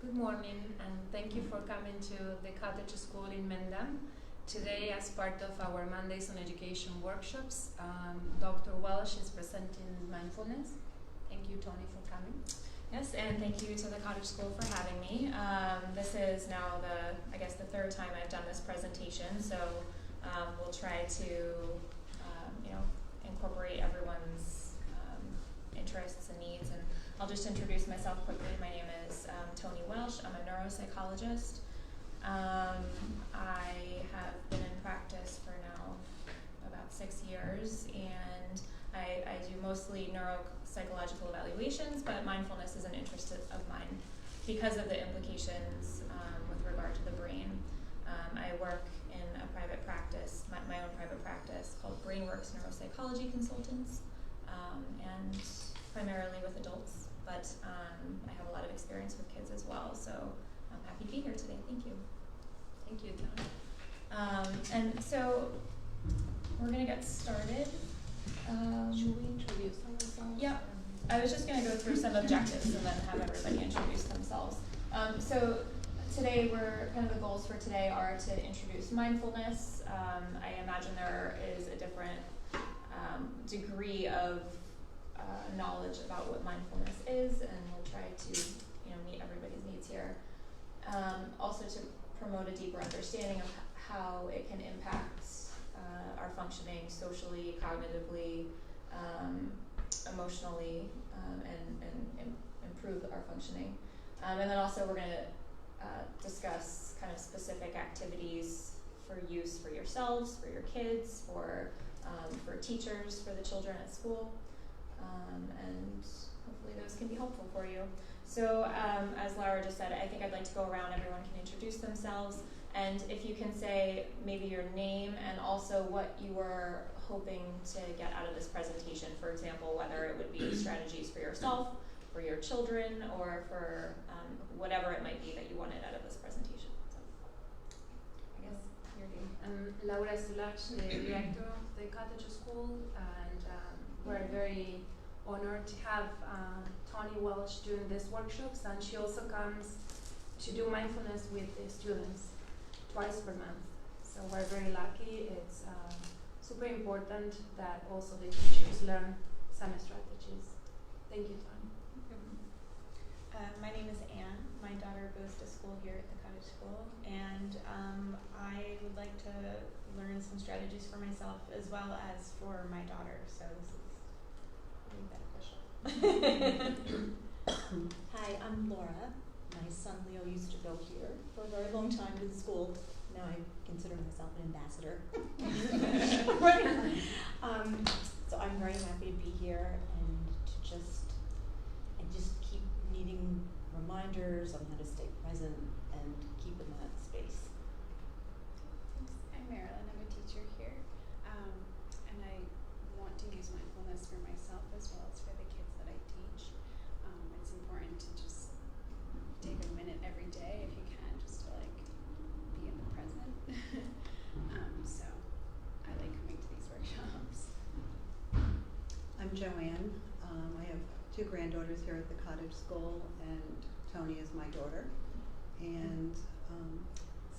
Good morning, and thank you for coming to the Cottage School in Mendham. Today, as part of our Mondays on Education workshops, Dr. Welsh is presenting Mindfulness. Thank you, Tony, for coming. Yes, and thank you to the Cottage School for having me. This is now the third time I've done this presentation, so we'll try to, incorporate everyone's interests and needs. And I'll just introduce myself quickly. My name is Tony Welsh. I'm a neuropsychologist. I have been in practice for now about 6 years, and I do mostly neuropsychological evaluations, but mindfulness is an interest of mine because of the implications with regard to the brain. I work in a private practice, my own private practice, called Brainworks Neuropsychology Consultants, and primarily with adults, but I have a lot of experience with kids as well, so I'm happy to be here today. Thank you. Thank you, Tony. And so we're going to get started. Should we introduce ourselves? Yeah, I was just going to go through some objectives and then have everybody introduce themselves. So today, the goals for today are to introduce mindfulness. I imagine there is a different degree of knowledge about what mindfulness is, and we'll try to meet everybody's needs here. Also to promote a deeper understanding of how it can impact our functioning socially, cognitively, emotionally, and improve our functioning. And then also we're going to discuss kind of specific activities for use for yourselves, for your kids, for teachers, for the children at school, and hopefully those can be helpful for you. So as Laura just said, I think I'd like to go around, everyone can introduce themselves, and if you can say maybe your name and also what you were hoping to get out of this presentation. For example, whether it would be strategies for yourself, for your children, or for whatever it might be that you wanted out of this presentation. So I guess your name. I'm Laura Sulach, the director of the Cottage School, and we're very honored to have Tony Welsh doing these workshops, and she also comes to do mindfulness with the students twice per month. So we're very lucky. It's super important that also the teachers learn some strategies. Thank you, Tony. My name is Anne. My daughter goes to school here at the Cottage School, and I would like to learn some strategies for myself as well as for my daughter, so this is really beneficial. Hi, I'm Laura. My son Leo used to go here for a very long time to the school. Now I consider myself an ambassador. Right. So I'm very happy to be here and to just keep needing reminders on how to stay present and keep in that space. I'm Marilyn. I'm a teacher here, and I want to use mindfulness for myself as well as for the kids that I teach. It's important to just take a minute every day if you can, just to be in the present. So I like coming to these workshops. I'm Joanne. I have 2 granddaughters here at the Cottage School, and Tony is my daughter. And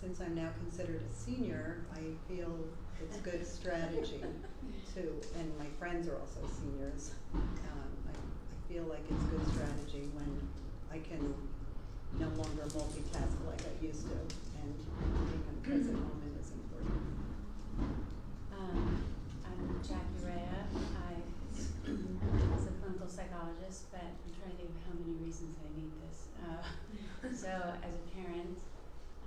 since I'm now considered a senior, I feel it's good strategy and my friends are also seniors. I feel like it's good strategy when I can no longer multitask like I used to, and being in the present moment is important. I'm Jackie Rea. I was a clinical psychologist, but I'm trying to think of how many reasons I need this. So as a parent,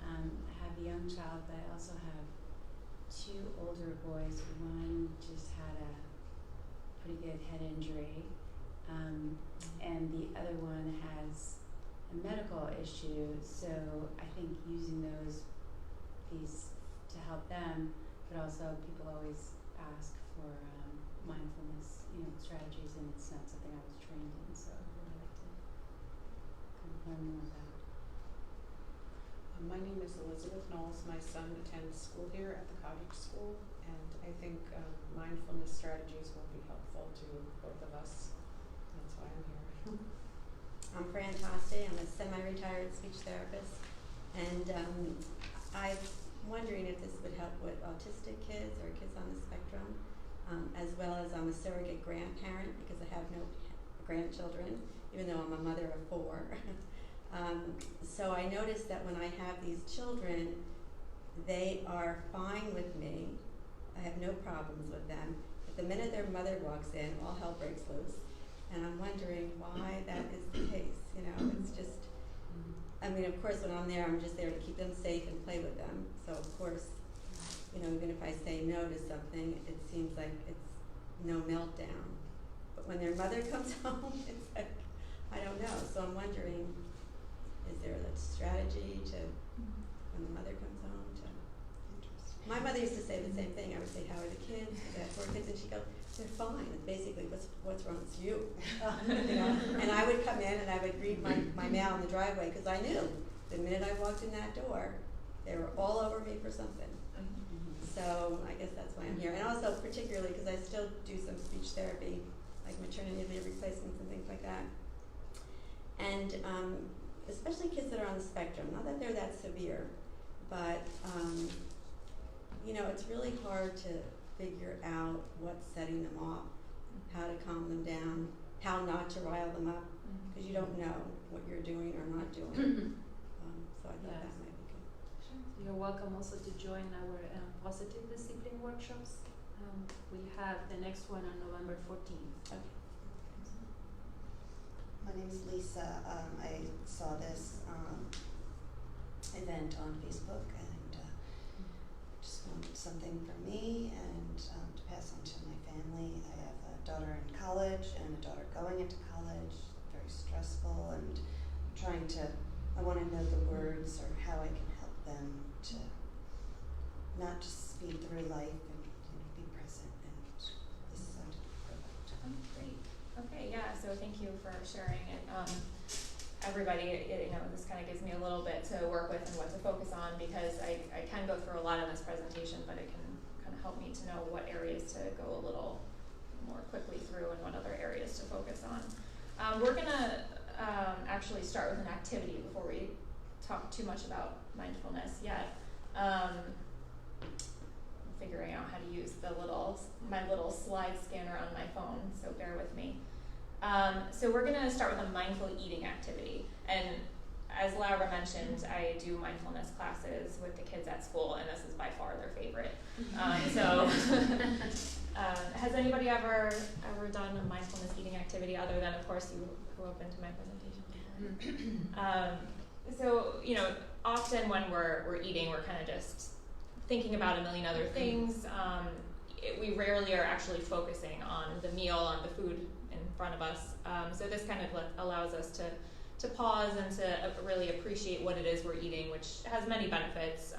I have a young child, but I also have 2 older boys. One just had a pretty good head injury, and the other one has a medical issue. So I think using these to help them, but also people always ask for mindfulness, strategies, and it's not something I was trained in, so I'd really like to kind of learn more about. My name is Elizabeth Knowles. My son attends school here at the Cottage School, and I think mindfulness strategies will be helpful to both of us. That's why I'm here. I'm Fran Toste. I'm a semi-retired retired speech therapist, and I'm wondering if this would help with autistic kids or kids on the spectrum, as well as I'm a surrogate grandparent because I have no grandchildren, even though I'm a mother of 4. So I noticed that when I have these children, they are fine with me. I have no problems with them. But the minute their mother walks in, all hell breaks loose. And I'm wondering why that is the case. You know, it's just, I mean, of course, when I'm there, I'm just there to keep them safe and play with them. So, of course, you know, even if I say no to something, it seems like it's no meltdown. But when their mother comes home, it's like, I don't know. So I'm wondering, is there a strategy to, when the mother comes home, to... My mother used to say the same thing. I would say, how are the kids? I have 4 kids, and she'd go, they're fine. And basically, what's wrong with you? You know? And I would come in and I would read my mail in the driveway because I knew the minute I walked in that door, they were all over me for something. So I guess that's why I'm here. And also particularly because I still do some speech therapy, like maternity leave replacements and things like that. And especially kids that are on the spectrum, not that they're that severe, but you know, it's really hard to figure out what's setting them off, how to calm them down, how not to rile them up, because you don't know what you're doing or not doing. So I thought that might be good. Sure. You're welcome also to join our positive discipline workshops. We have the next one on November 14th. Okay. My name is Lisa. I saw this event on Facebook and just wanted something for me and to pass on to my family. I have a daughter in college and a daughter going into college, very stressful, and I want to know the words or how I can help them to not just speed through life and be present and listen to the product. Oh, great. Okay, yeah, so thank you for sharing it. Everybody, you know, this kind of gives me a little bit to work with and what to focus on because I can go through a lot in this presentation, but it can kind of help me to know what areas to go a little more quickly through and what other areas to focus on. We're going to actually start with an activity before we talk too much about mindfulness yet. Figuring out how to use my little slide scanner on my phone, so bear with me. So we're going to start with a mindful eating activity. And as Laura mentioned, I do mindfulness classes with the kids at school, and this is by far their favorite. Has anybody ever done a mindfulness eating activity other than, of course, you who opened to my presentation before? So, you know, often when we're eating, we're kind of just thinking about a million other things. We rarely are actually focusing on the meal, on the food in front of us. So this kind of allows us to pause and to really appreciate what it is we're eating, which has many benefits,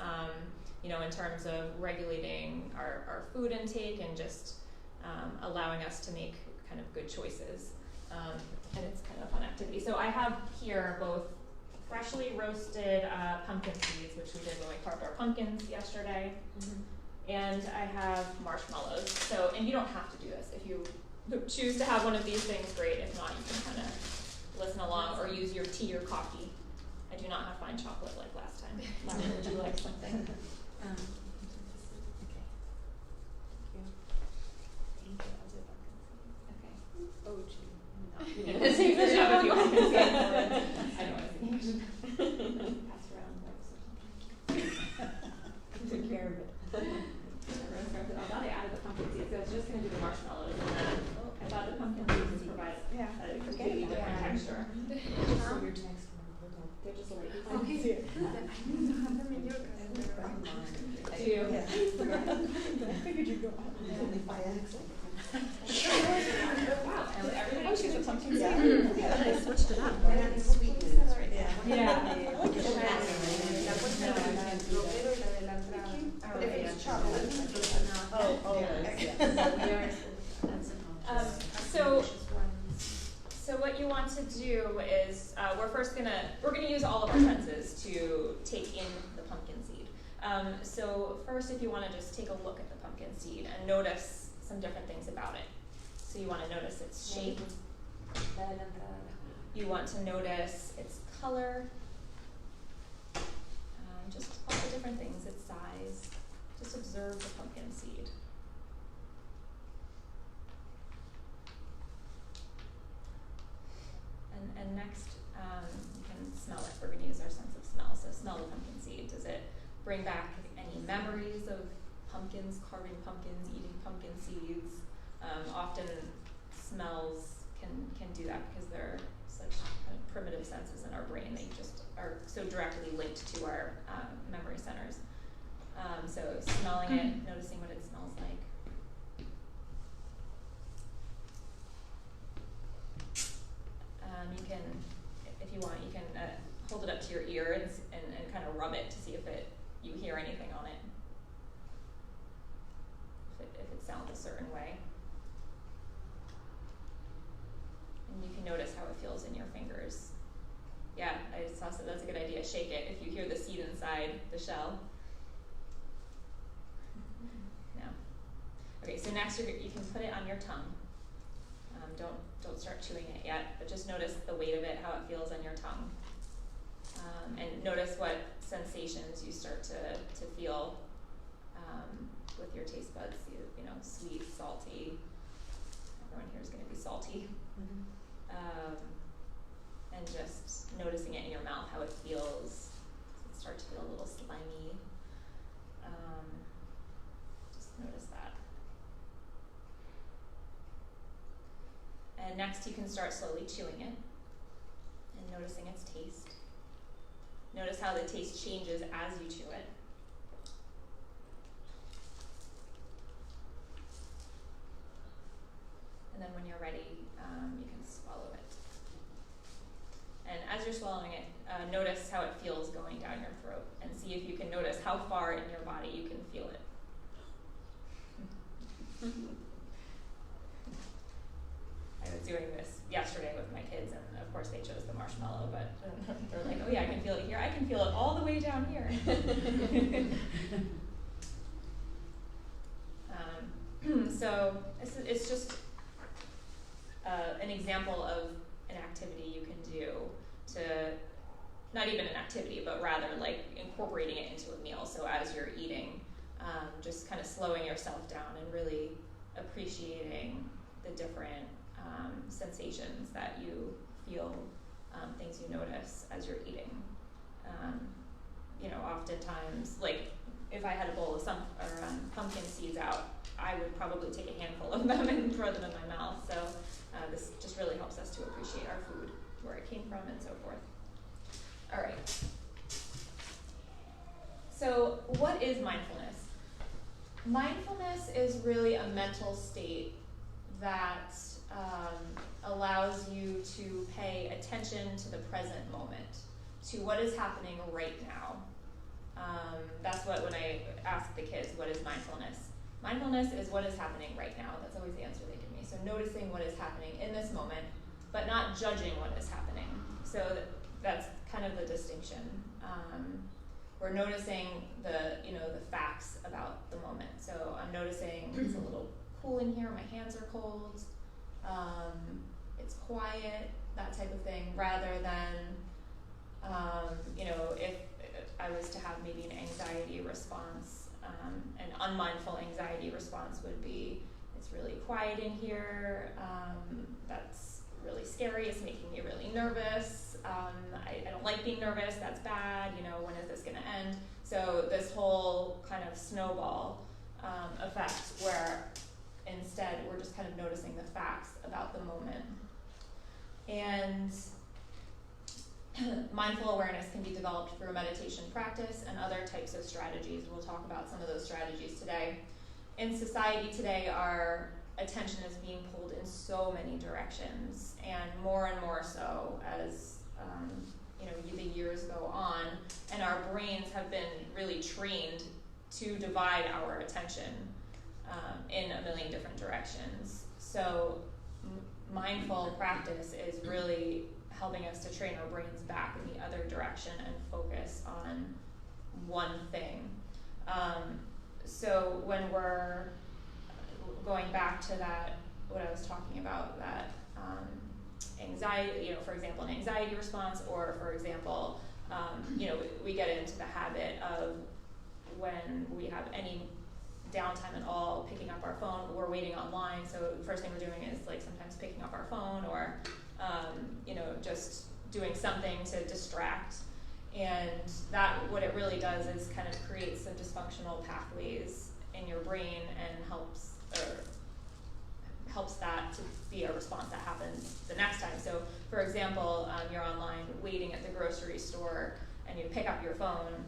you know, in terms of regulating our food intake and just allowing us to make kind of good choices. And it's kind of a fun activity. So I have here both freshly roasted pumpkin seeds, which we did when we carved our pumpkins yesterday. And I have marshmallows. So, and you don't have to do this. If you choose to have one of these things, great. If not, you can kind of listen along or use your tea or coffee. I do not have fine chocolate like last time. Laura, would you like something? Okay. Thank you. I'll do pumpkin. Okay. Oh, gee. You know, take the job if you want to say it. I don't want to pass around those or something. Take care of it. I thought I added the pumpkin seeds, so I was just going to do the marshmallows, and then I thought the pumpkin seeds provide a completely different texture. So your next one, They're just like Okay. I need to have them in your Do you? Yeah. I figured you'd go out. Only by accident. Wow, and everybody chooses a pumpkin seed. Yeah. I switched it up. Right on the sweet news right Yeah. now. Yeah. I like your Okay. But if it's chocolate, So what you want to do is we're gonna use all of our senses to take in the pumpkin seed. So first, if you want to just take a look at the pumpkin seed and notice some different things about it. So you want to notice its shape. You want to notice its color. just all the different things, its size. Just observe the pumpkin seed. And next, you can smell it. We're going to use our sense of smell. So smell the pumpkin seed. Does it bring back any memories of pumpkins, carving pumpkins, eating pumpkin seeds? Often smells can do that because they're such kind of primitive senses in our brain. They just are so directly linked to our memory centers. So smelling it, noticing what it smells like. You can, if you want, you can hold it up to your ear and kind of rub it to see if you hear anything on it. If it sounds a certain way. And you can notice how it feels in your fingers. Yeah, I saw so that's a good idea. Shake it if you hear the seed inside the shell. No. Okay, so next you can put it on your tongue. Don't start chewing it yet, but just notice the weight of it, how it feels on your tongue. And notice what sensations you start to feel with your taste buds. You know, sweet, salty. Everyone here is going to be salty. And just noticing it in your mouth, how it feels. Does it start to feel a little slimy? Just notice that. And next you can start slowly chewing it and noticing its taste. Notice how the taste changes as you chew it. And then when you're ready, you can swallow it. And as you're swallowing it, notice how it feels going down your throat and see if you can notice how far in your body you can feel it. I was doing this yesterday with my kids, and of course they chose the marshmallow, but they're like, oh yeah, I can feel it here. I can feel it all the way down here. So it's just an example of an activity you can do to, not even an activity, but rather like incorporating it into a meal. So as you're eating, just kind of slowing yourself down and really appreciating the different sensations that you feel, things you notice as you're eating. You know, oftentimes, like if I had a bowl of pumpkin seeds out, I would probably take a handful of them and throw them in my mouth. So this just really helps us to appreciate our food, where it came from, and so forth. All right. So what is mindfulness? Mindfulness is really a mental state that allows you to pay attention to the present moment, to what is happening right now. That's what, when I ask the kids, what is mindfulness? Mindfulness is what is happening right now. That's always the answer they give me. So noticing what is happening in this moment, but not judging what is happening. So that's kind of the distinction. We're noticing the facts about the moment. So I'm noticing it's a little cool in here, my hands are cold, it's quiet, that type of thing, rather than, if I was to have maybe an anxiety response, an unmindful anxiety response would be, it's really quiet in here, that's really scary, it's making me really nervous, I don't like being nervous, that's bad, when is this gonna end? So this whole kind of snowball effect where instead we're just kind of noticing the facts about the moment. And mindful awareness can be developed through meditation practice and other types of strategies. We'll talk about some of those strategies today. In society today, our attention is being pulled in so many directions, and more so as the years go on, and our brains have been really trained to divide our attention in a million different directions. So mindful practice is really helping us to train our brains back in the other direction and focus on one thing. So when we're going back to that, what I was talking about, that anxiety, for example, an anxiety response, or for example, we get into the habit of when we have any downtime at all, picking up our phone, we're waiting online, so the first thing we're doing is like sometimes picking up our phone or, just doing something to distract. And that, what it really does is kind of create some dysfunctional pathways in your brain and helps that to be a response that happens the next time. So, for example, you're online waiting at the grocery store and you pick up your phone,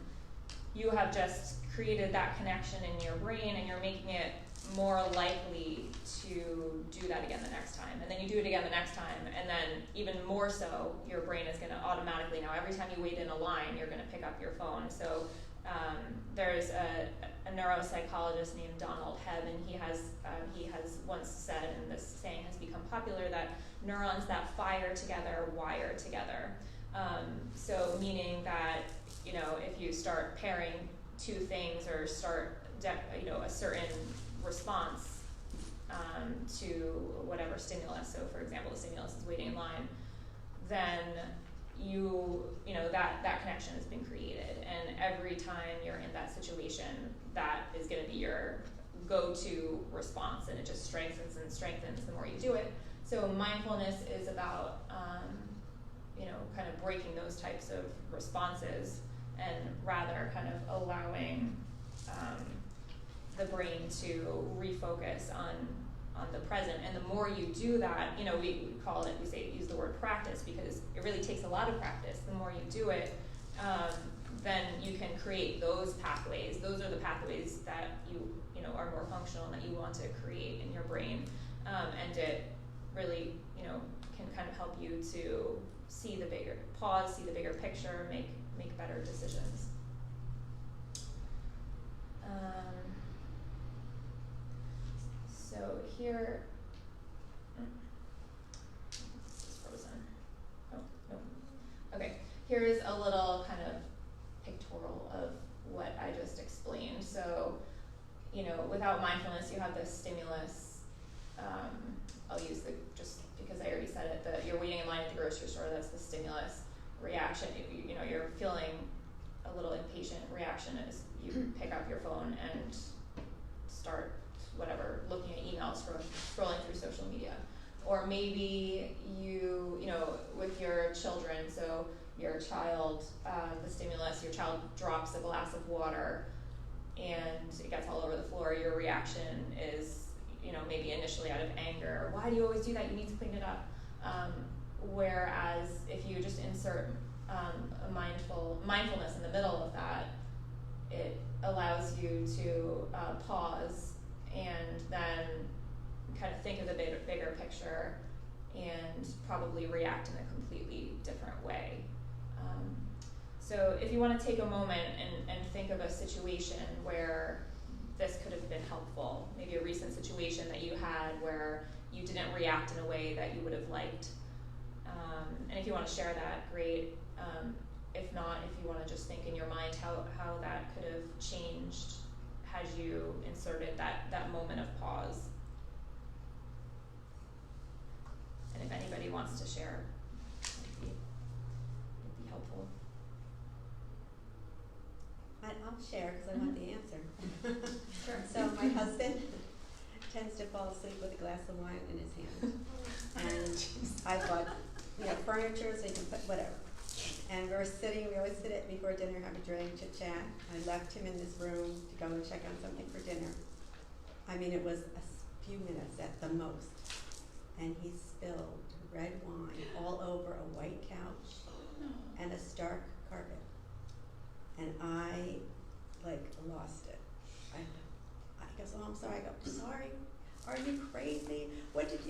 you have just created that connection in your brain and you're making it more likely to do that again the next time. And then you do it again the next time, and then even more so, your brain is going to automatically, now every time you wait in a line, you're going to pick up your phone. So there's a neuropsychologist named Donald Hebb, and he has once said, and this saying has become popular, that neurons that fire together wire together. So meaning that, if you start pairing two things or start a certain response to whatever stimulus, so for example the stimulus is waiting in line, then that connection has been created, and every time you're in that situation, that is going to be your go-to response, and it just strengthens and strengthens the more you do it. So mindfulness is about kind of breaking those types of responses and rather kind of allowing the brain to refocus on the present. And the more you do that, we use the word practice because it really takes a lot of practice. The more you do it, then you can create those pathways. Those are the pathways that you are more functional and that you want to create in your brain. And it really, can kind of help you to see the bigger picture, make better decisions. So here, it's frozen. Oh, no. Okay, here's a little kind of pictorial of what I just explained. So, without mindfulness, you have this stimulus. I'll use just because I already said it, you're waiting in line at the grocery store, that's the stimulus reaction. You're feeling a little impatient. Reaction is you pick up your phone and start looking at emails, scrolling through social media. Or maybe with your children, so your child, the stimulus, your child drops a glass of water and it gets all over the floor. Your reaction is, maybe initially out of anger. Why do you always do that? You need to clean it up. Whereas if you just insert mindfulness in the middle of that, it allows you to pause and then kind of think of the bigger picture and probably react in a completely different way. So if you want to take a moment and think of a situation where this could have been helpful, maybe a recent situation that you had where you didn't react in a way that you would have liked. And if you want to share that, great. If not, if you want to just think in your mind how that could have changed had you inserted that moment of pause. And if anybody wants to share, it'd be helpful. I'll share because I want the answer. Sure. So my husband tends to fall asleep with a glass of wine in his hand. And I bought, furniture so you can put whatever. And we always sit at before dinner, have a drink, chit chat. I left him in this room to go and check on something for dinner. I mean, it was a few minutes at the most. And he spilled red wine all over a white couch and a stark carpet. And I lost it. I goes, oh, I'm sorry. I go, sorry? Are you crazy? What did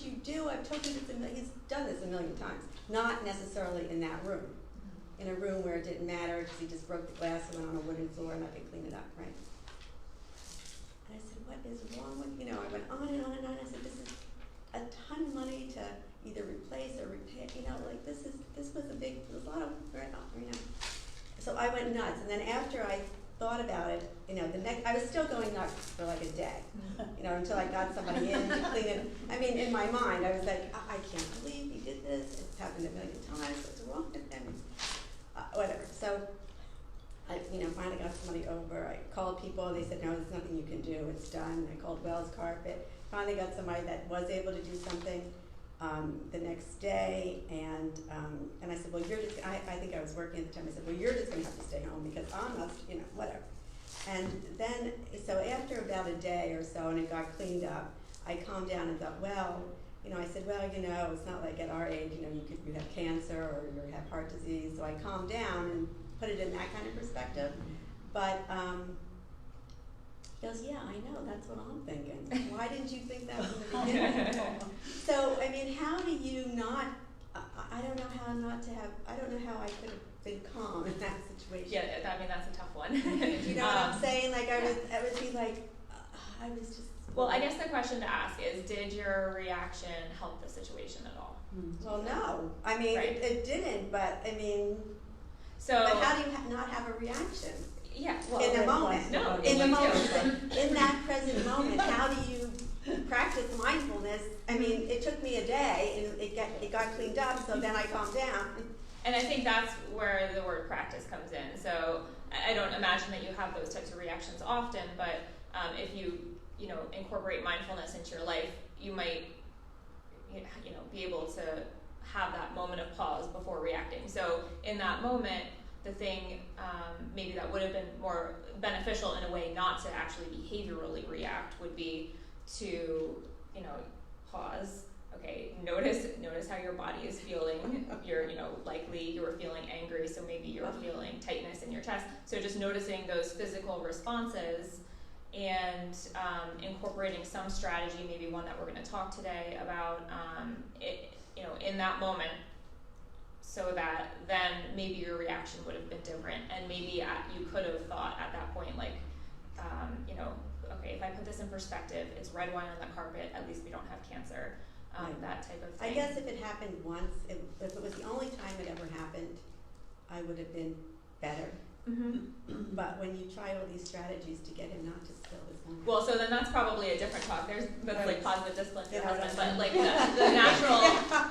you do? I've told you this he's done this a million times. Not necessarily in that room. In a room where it didn't matter because he just broke the glass and went on a wooden floor and I could clean it up, right? And I said, what is wrong with, I went on and on and on. I said, this is a ton of money to either replace or repair, this was a lot of, So I went nuts. And then after I thought about it, I was still going nuts for like a day, until I got somebody in to clean it. I mean, in my mind, I was like, I can't believe he did this. It's happened a million times. What's wrong with him? Whatever. somebody over. I called people, they said, no, there's nothing you can do, it's done. I called Wells Carpet. Finally got somebody that was able to do something the next day, and I said, well, you're just, I think I was working at the time, I said, well, you're just gonna have to stay home because I'm not, whatever. And then, so after about a day or so, and it got cleaned up, I calmed down and thought, well, I said, well, it's not like at our age, you have cancer or you have heart disease. So I calmed down and put it in that kind of perspective. But he goes, yeah, I know, that's what I'm thinking. Why didn't you think that from the beginning? So, how do you not, I don't know how not to have, I don't know how I could have been calm in that situation. Yeah, that's a tough one. You know what I'm saying? Like, I would be like, I was just. Well, I guess the question to ask is, did your reaction help the situation at all? Well, no. Right. It didn't, but So. But how do you not have a reaction? Yeah, well. In the moment. No, in the you moment. In that present moment, how do you practice mindfulness? It took me a day, and it got cleaned up, so then I calmed down. And I think that's where the word practice comes in. So I don't imagine that you have those types of reactions often, but if you incorporate mindfulness into your life, you might be able to have that moment of pause before reacting. So in that moment, the thing maybe that would have been more beneficial in a way not to actually behaviorally react would be to pause. Okay, notice how your body is feeling. You're likely you were feeling angry, so maybe you're feeling tightness in your chest. So just noticing those physical responses and incorporating some strategy, maybe one that we're going to talk today about in that moment, so that then maybe your reaction would have been different, and maybe you could have thought at that point, like, okay, if I put this in perspective, it's red wine on the carpet, at least we don't have cancer, that type of thing. I guess if it happened once, if it was the only time it ever happened, I would have been better. Mm-hmm. But when you try all these strategies to get him not to spill his wine. Well, so then that's probably a different talk. That's like positive discipline for your husband, right. but like the natural,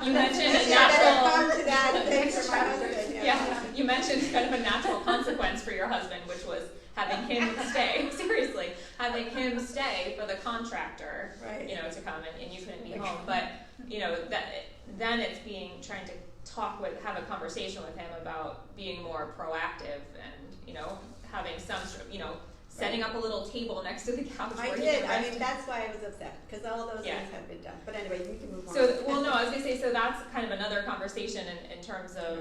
you mentioned a Come natural, to that thing for my husband. yeah, you mentioned kind of a natural consequence for your husband, which was having him stay, seriously, having him stay for the contractor, Right. To come and you couldn't be home. But, then it's trying to have a conversation with him about being more proactive and, having some, setting up a little table next to the couch I where he did. can rest. That's why I was upset, because all those things had been done. But anyway, you can move on. So, well, no, I was going to say, so that's kind of another conversation in terms of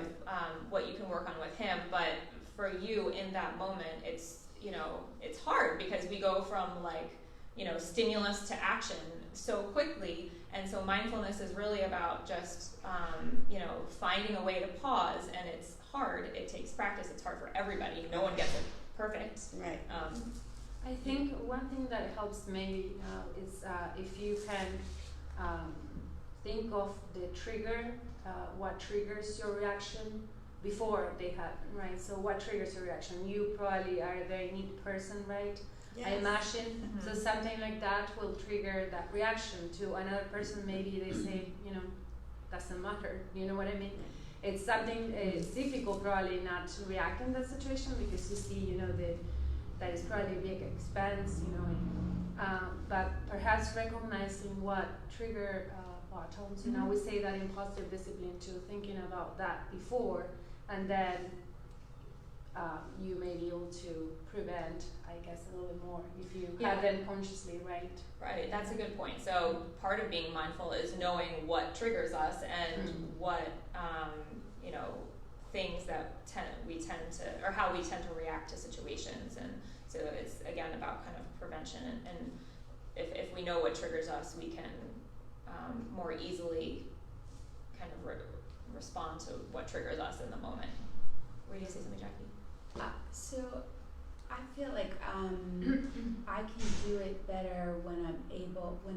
what you can work on with him. But for you in that moment, it's hard because we go from stimulus to action so quickly. And so mindfulness is really about just, finding a way to pause, and it's hard. It takes practice. It's hard for everybody. No one gets it perfect. Right. I think one thing that helps me is if you can think of the trigger, what triggers your reaction before they happen, right? So what triggers your reaction? You probably are a very neat person, right? Yes. I imagine. Mm-hmm. So something like that will trigger that reaction to another person. Maybe they say, doesn't matter. You know what I mean? It's something, it's difficult probably not to react in that situation because you see, that is probably a big expense, but perhaps recognizing what trigger tones, we say that in positive discipline too, thinking about that before, and then you may be able to prevent, I guess, a little bit more if you have them consciously, right? Right, that's a good point. So part of being mindful is knowing what triggers us and what things that we tend to, or how we tend to react to situations. And so it's again about kind of prevention, and if we know what triggers us, we can more easily kind of respond to what triggers us in the moment. Were you going to say something, Jackie? So I feel like I can do it better when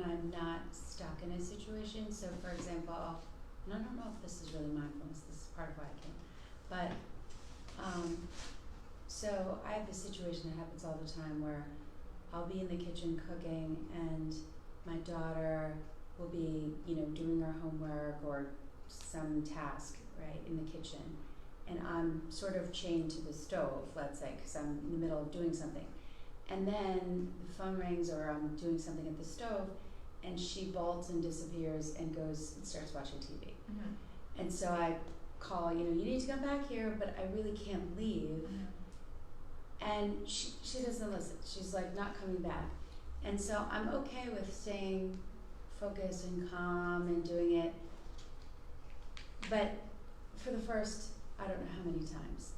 I'm not stuck in a situation. So for example, and I don't know if this is really mindfulness, this is part of why I came, but so I have this situation that happens all the time where I'll be in the kitchen cooking and my daughter will be, doing her homework or some task, right, in the kitchen. and I'm sort of chained to the stove, let's say, because I'm in the middle of doing something. And then the phone rings, or I'm doing something at the stove, and she bolts and disappears and goes and starts watching TV. Mm-hmm. And so I call, you need to come back here, but I really can't leave. Mm-hmm. And she doesn't listen. She's like not coming back. And so I'm okay with staying focused and calm and doing it. But for the first, I don't know how many times,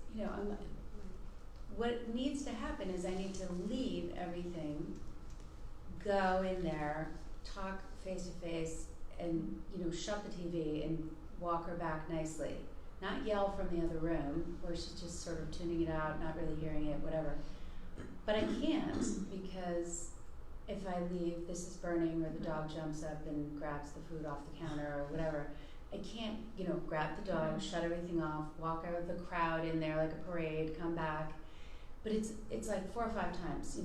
what needs to happen is I need to leave everything, go in there, talk face to face, and shut the TV and walk her back nicely. Not yell from the other room where she's just sort of tuning it out, not really hearing it, whatever. But I can't, because if I leave, this is burning, or the dog jumps up and grabs the food off the counter or whatever. I can't, grab the dog, shut everything off, walk out of the crowd in there like a parade, come back. But it's like 4 or 5 times,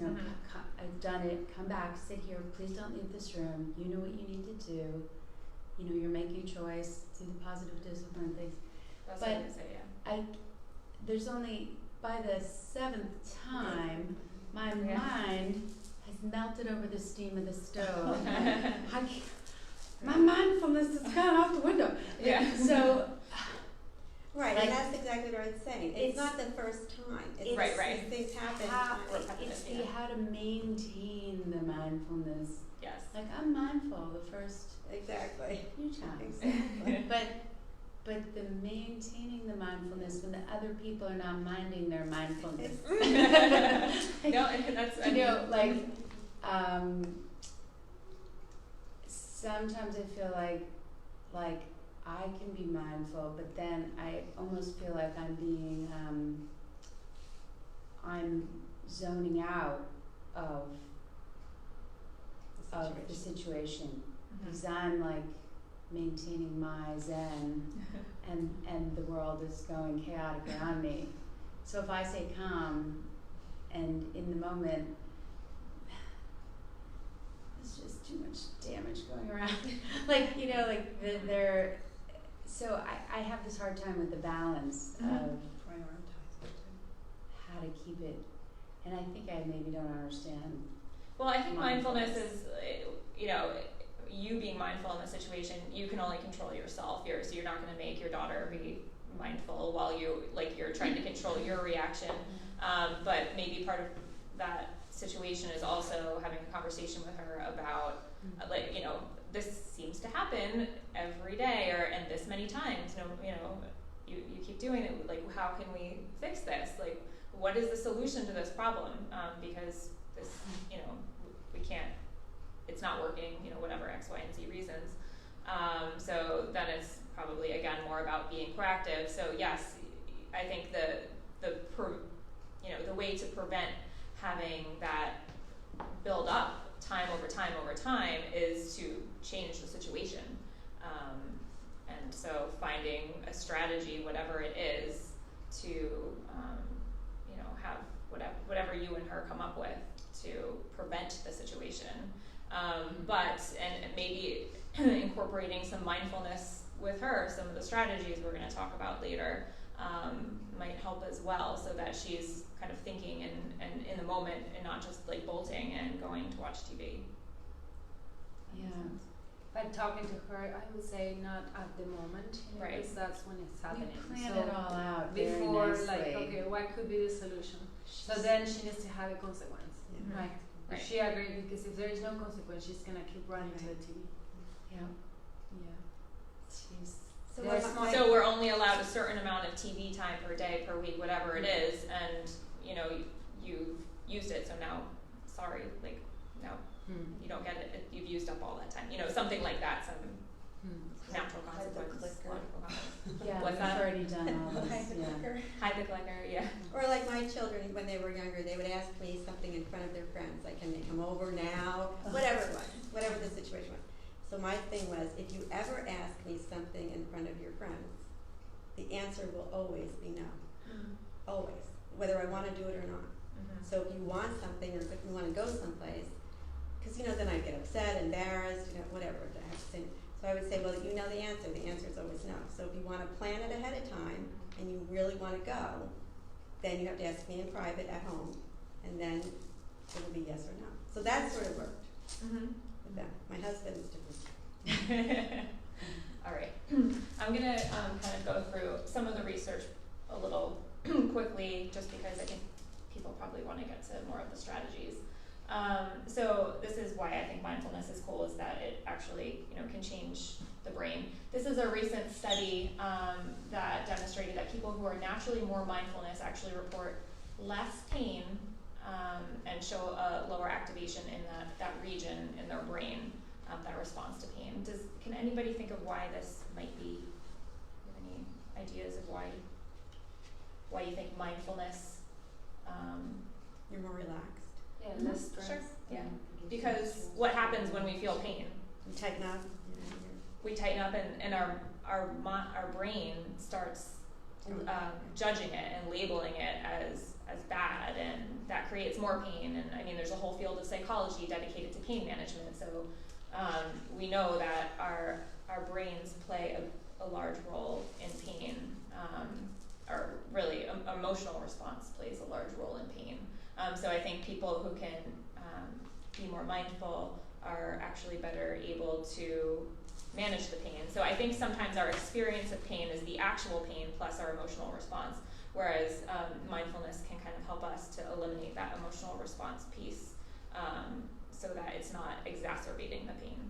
I've done it, come back, sit here, please don't leave this room, you know what you need to do, you're making a choice, do the positive discipline things. That's But what I would say, yeah. There's only, by the 7th time, my mind has melted over the steam of the stove. My mindfulness has gone out the window. Yeah. So, Right, like, and that's exactly what I was saying. It's not the first time. It's Right. These things happen. it's how to maintain the mindfulness. Yes. Like, I'm mindful the first Exactly. few times. Exactly. But the maintaining the mindfulness when the other people are not minding their mindfulness. No, and that's sometimes I feel like I can be mindful, but then I almost feel like I'm zoning out of the situation, because I'm like maintaining my zen, and the world is going chaotic around me. So if I say calm, and in the moment, there's just too much damage going around. So I have this hard time with the balance of Prioritize it too. how to keep it, and I think I maybe don't understand. Well, I think mindfulness is, you being mindful in the situation, you can only control yourself. So you're not going to make your daughter be mindful while you're trying to control your reaction. But maybe part of that situation is also having a conversation with her about, this seems to happen every day, and this many times. You keep doing it. Like, how can we fix this? Like, what is the solution to this problem? Because this, we can't. It's not working. Whatever X, Y, and Z reasons. So then it's probably again more about being proactive. So yes, I think the way to prevent having that build up time over time is to change the situation. And so finding a strategy, whatever it is, to have whatever you and her come up with to prevent the situation. But maybe incorporating some mindfulness with her, some of the strategies we're going to talk about later, might help as well, so that she's kind of thinking and in the moment, and not just like bolting and going to watch TV. Yeah. But talking to her, I would say not at the moment, Right. because that's when it's happening. You plan so it all out very before, nicely. okay, what could be the solution? So then she needs to have a consequence, Yeah. right? Right. If she agrees, because if there is no consequence, she's gonna keep running to the TV. Yeah. Yeah. Jeez. So There's what my- So we're only allowed a certain amount of TV time per day, per week, whatever it is, and you've used it, so now, sorry, no, you don't get it. You've used up all that time. Something like that. Some natural Hide the consequences. clicker. Logical consequences. Yeah, What's we've that? already done all Hide this. the Yeah. clicker. Hide the clicker. Yeah. Or like my children, when they were younger, they would ask me something in front of their friends, like, can they come over now? Whatever it was, whatever the situation was. So my thing was, if you ever ask me something in front of your friends, the answer will always be no. Always. Whether I want to do it or not. So if you want something, or if you want to go someplace, because then I'd get upset, embarrassed, whatever I have to say. So I would say, well, you know the answer. The answer is always no. So if you want to plan it ahead of time, and you really wanna go, then you have to ask me in private at home, and then it'll be yes or no. So that sort of worked with that. My husband is different. All right. I'm gonna kind of go through some of the research a little quickly, just because I think people probably want to get to more of the strategies. So this is why I think mindfulness is cool, is that it actually, can change the brain. This is a recent study that demonstrated that people who are naturally more mindfulness actually report less pain and show a lower activation in that region in their brain that responds to pain. Can anybody think of why this might be? Do you have any ideas of why you think mindfulness? You're more relaxed. Yeah, less stress. Sure. Yeah. Because what happens when we feel pain? You tighten up. We tighten up, and our brain starts judging it and labeling it as bad, and that creates more pain. And I mean, there's a whole field of psychology dedicated to pain management. So we know that our brains play a large role in pain, or really emotional response plays a large role in pain. So I think people who can be more mindful are actually better able to manage the pain. So I think sometimes our experience of pain is the actual pain plus our emotional response, whereas mindfulness can kind of help us to eliminate that emotional response piece, so that it's not exacerbating the pain.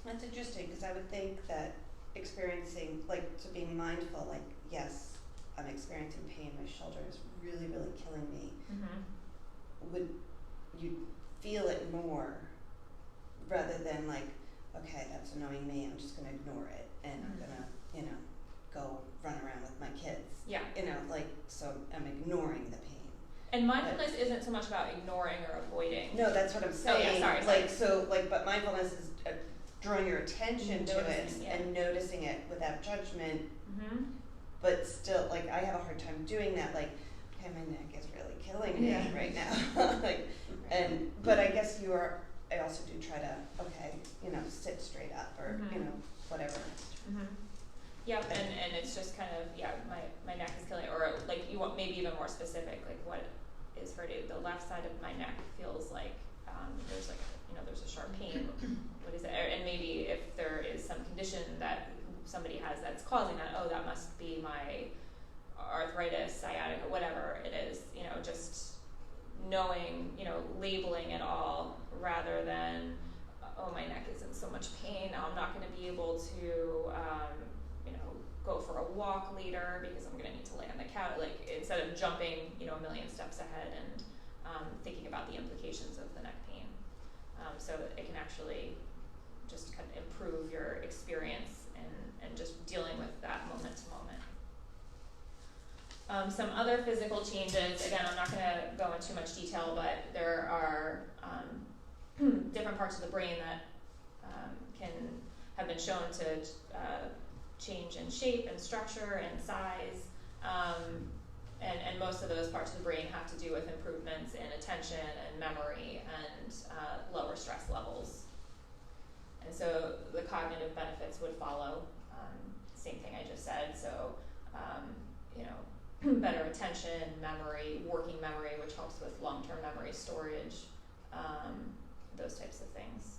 That's interesting, because I would think that experiencing, being mindful, yes, I'm experiencing pain, my shoulder is really, really killing me. Would you feel it more rather than okay, that's annoying me, I'm just gonna ignore it, and I'm gonna, go run around with my kids. Yeah. So I'm ignoring the pain. And mindfulness isn't so much about ignoring or avoiding. No, that's what I'm saying. Oh yeah, sorry. But mindfulness is drawing your attention to it and noticing it without judgment. But still, I have a hard time doing that. Okay, my neck is really killing me right now. But I guess I also do try to, sit straight up or, whatever. Yep, and it's just kind of, my neck is killing, or you want maybe even more specific, what is hurting. The left side of my neck feels like there's there's a sharp pain. What is it? And maybe if there is some condition that somebody has that's causing that, that must be my arthritis, sciatica, whatever it is, just knowing, labeling it all rather than, my neck is in so much pain, now I'm not going to be able to, go for a walk later because I'm going to need to lay on the couch, instead of jumping, a million steps ahead and thinking about the implications of the neck pain. So it can actually just kind of improve your experience and just dealing with that moment to moment. Some other physical changes, again, I'm not going to go into too much detail, but there are different parts of the brain that can have been shown to change in shape and structure and size, and most of those parts of the brain have to do with improvements in attention and memory and lower stress levels. And so the cognitive benefits would follow, same thing I just said. So, better attention, memory, working memory, which helps with long-term memory storage, those types of things.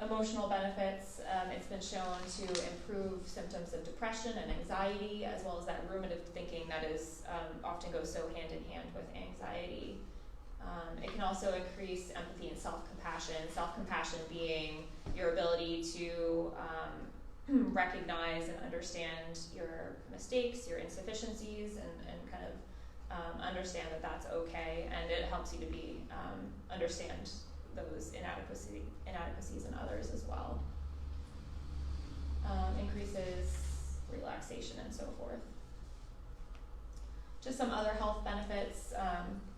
Emotional benefits, it's been shown to improve symptoms of depression and anxiety, as well as that ruminative thinking that is often goes so hand in hand with anxiety. It can also increase empathy and self-compassion. Self-compassion being your ability to recognize and understand your mistakes, your insufficiencies, and kind of understand that that's okay, and it helps you to be understand those inadequacies in others as well. Increases relaxation and so forth. Just some other health benefits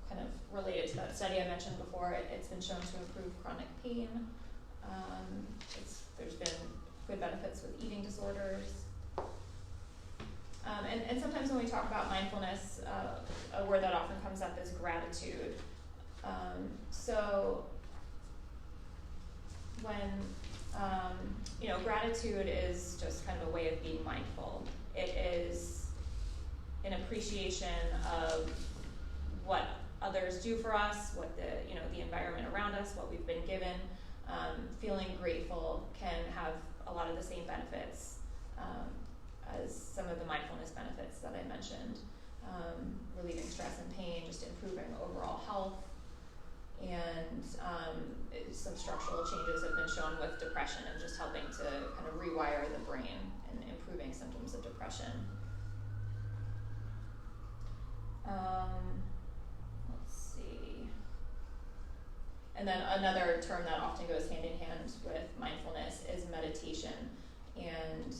kind of related to that study I mentioned before. It's been shown to improve chronic pain. There's been good benefits with eating disorders. And sometimes when we talk about mindfulness, a word that often comes up is gratitude. So when, gratitude is just kind of a way of being mindful. It is appreciation of what others do for us, what the environment around us, what we've been given. Feeling grateful can have a lot of the same benefits as some of the mindfulness benefits that I mentioned. Relieving stress and pain, just improving overall health, and some structural changes have been shown with depression and just helping to kind of rewire the brain and improving symptoms of depression. Let's see. And then another term that often goes hand in hand with mindfulness is meditation, and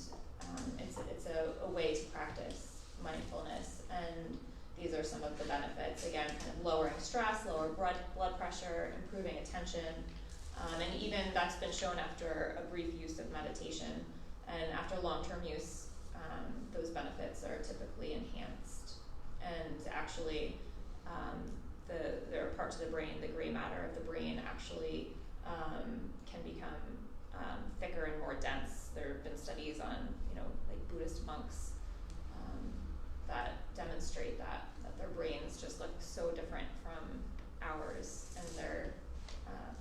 it's a way to practice mindfulness, and these are some of the benefits. Again, kind of lowering stress, lower blood pressure, improving attention, and even that's been shown after a brief use of meditation, and after long-term use, those benefits are typically enhanced, and actually there are parts of the brain, the gray matter of the brain actually can become thicker and more dense. There have been studies on, like Buddhist monks that demonstrate that their brains just look so different from ours, and they're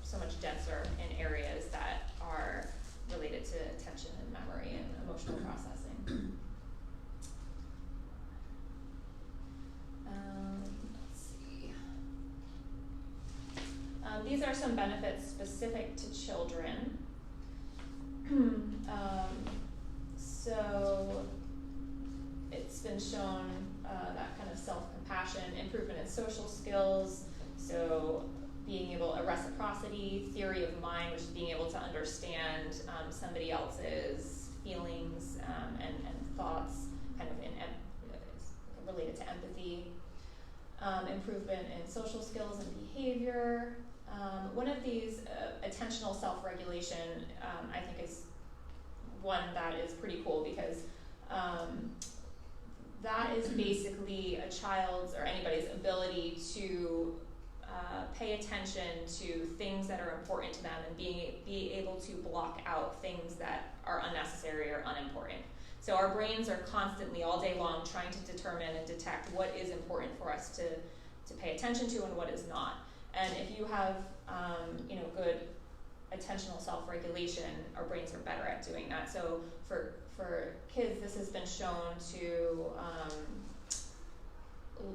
so much denser in areas that are related to attention and memory and emotional processing. Let's see. These are some benefits specific to children. So it's been shown that kind of self-compassion, improvement in social skills, so being able, a reciprocity, theory of mind, which is being able to understand somebody else's feelings and thoughts, kind of related to empathy, improvement in social skills and behavior. One of these, attentional self-regulation, I think is one that is pretty cool, because that is basically a child's or anybody's ability to pay attention to things that are important to them and be able to block out things that are unnecessary or unimportant. So our brains are constantly, all day long, trying to determine and detect what is important for us to pay attention to and what is not. And if you have good attentional self-regulation, our brains are better at doing that. So for kids, this has been shown to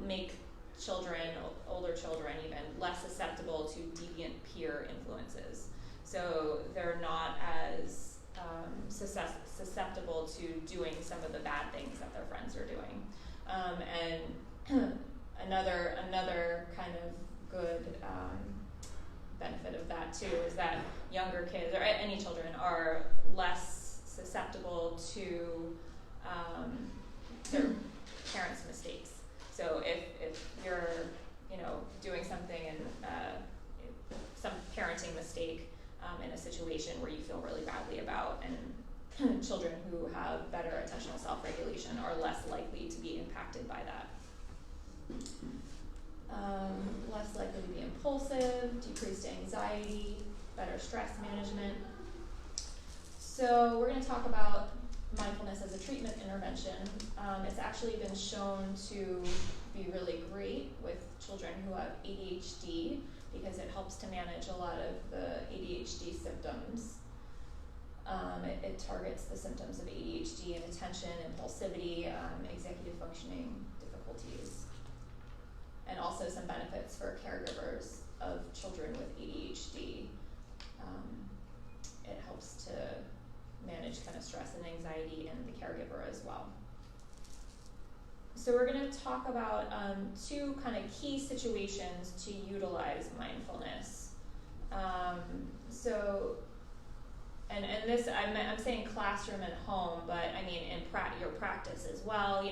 make children, older children even, less susceptible to deviant peer influences. So they're not as susceptible to doing some of the bad things that their friends are doing. And another kind of good benefit of that too is that younger kids, or any children, are less susceptible to their parents' mistakes. So if you're doing something and some parenting mistake in a situation where you feel really badly about, and children who have better attentional self-regulation are less likely to be impacted by that. Less likely to be impulsive, decreased anxiety, better stress management. So we're going to talk about mindfulness as a treatment intervention. It's actually been shown to be really great with children who have ADHD, because it helps to manage a lot of the ADHD symptoms. It targets the symptoms of ADHD and attention, impulsivity, executive functioning difficulties, and also some benefits for caregivers of children with ADHD. It helps to manage kind of stress and anxiety in the caregiver as well. So we're going to talk about two kind of key situations to utilize mindfulness. And this, I'm saying classroom and home, but I mean in your practice as well.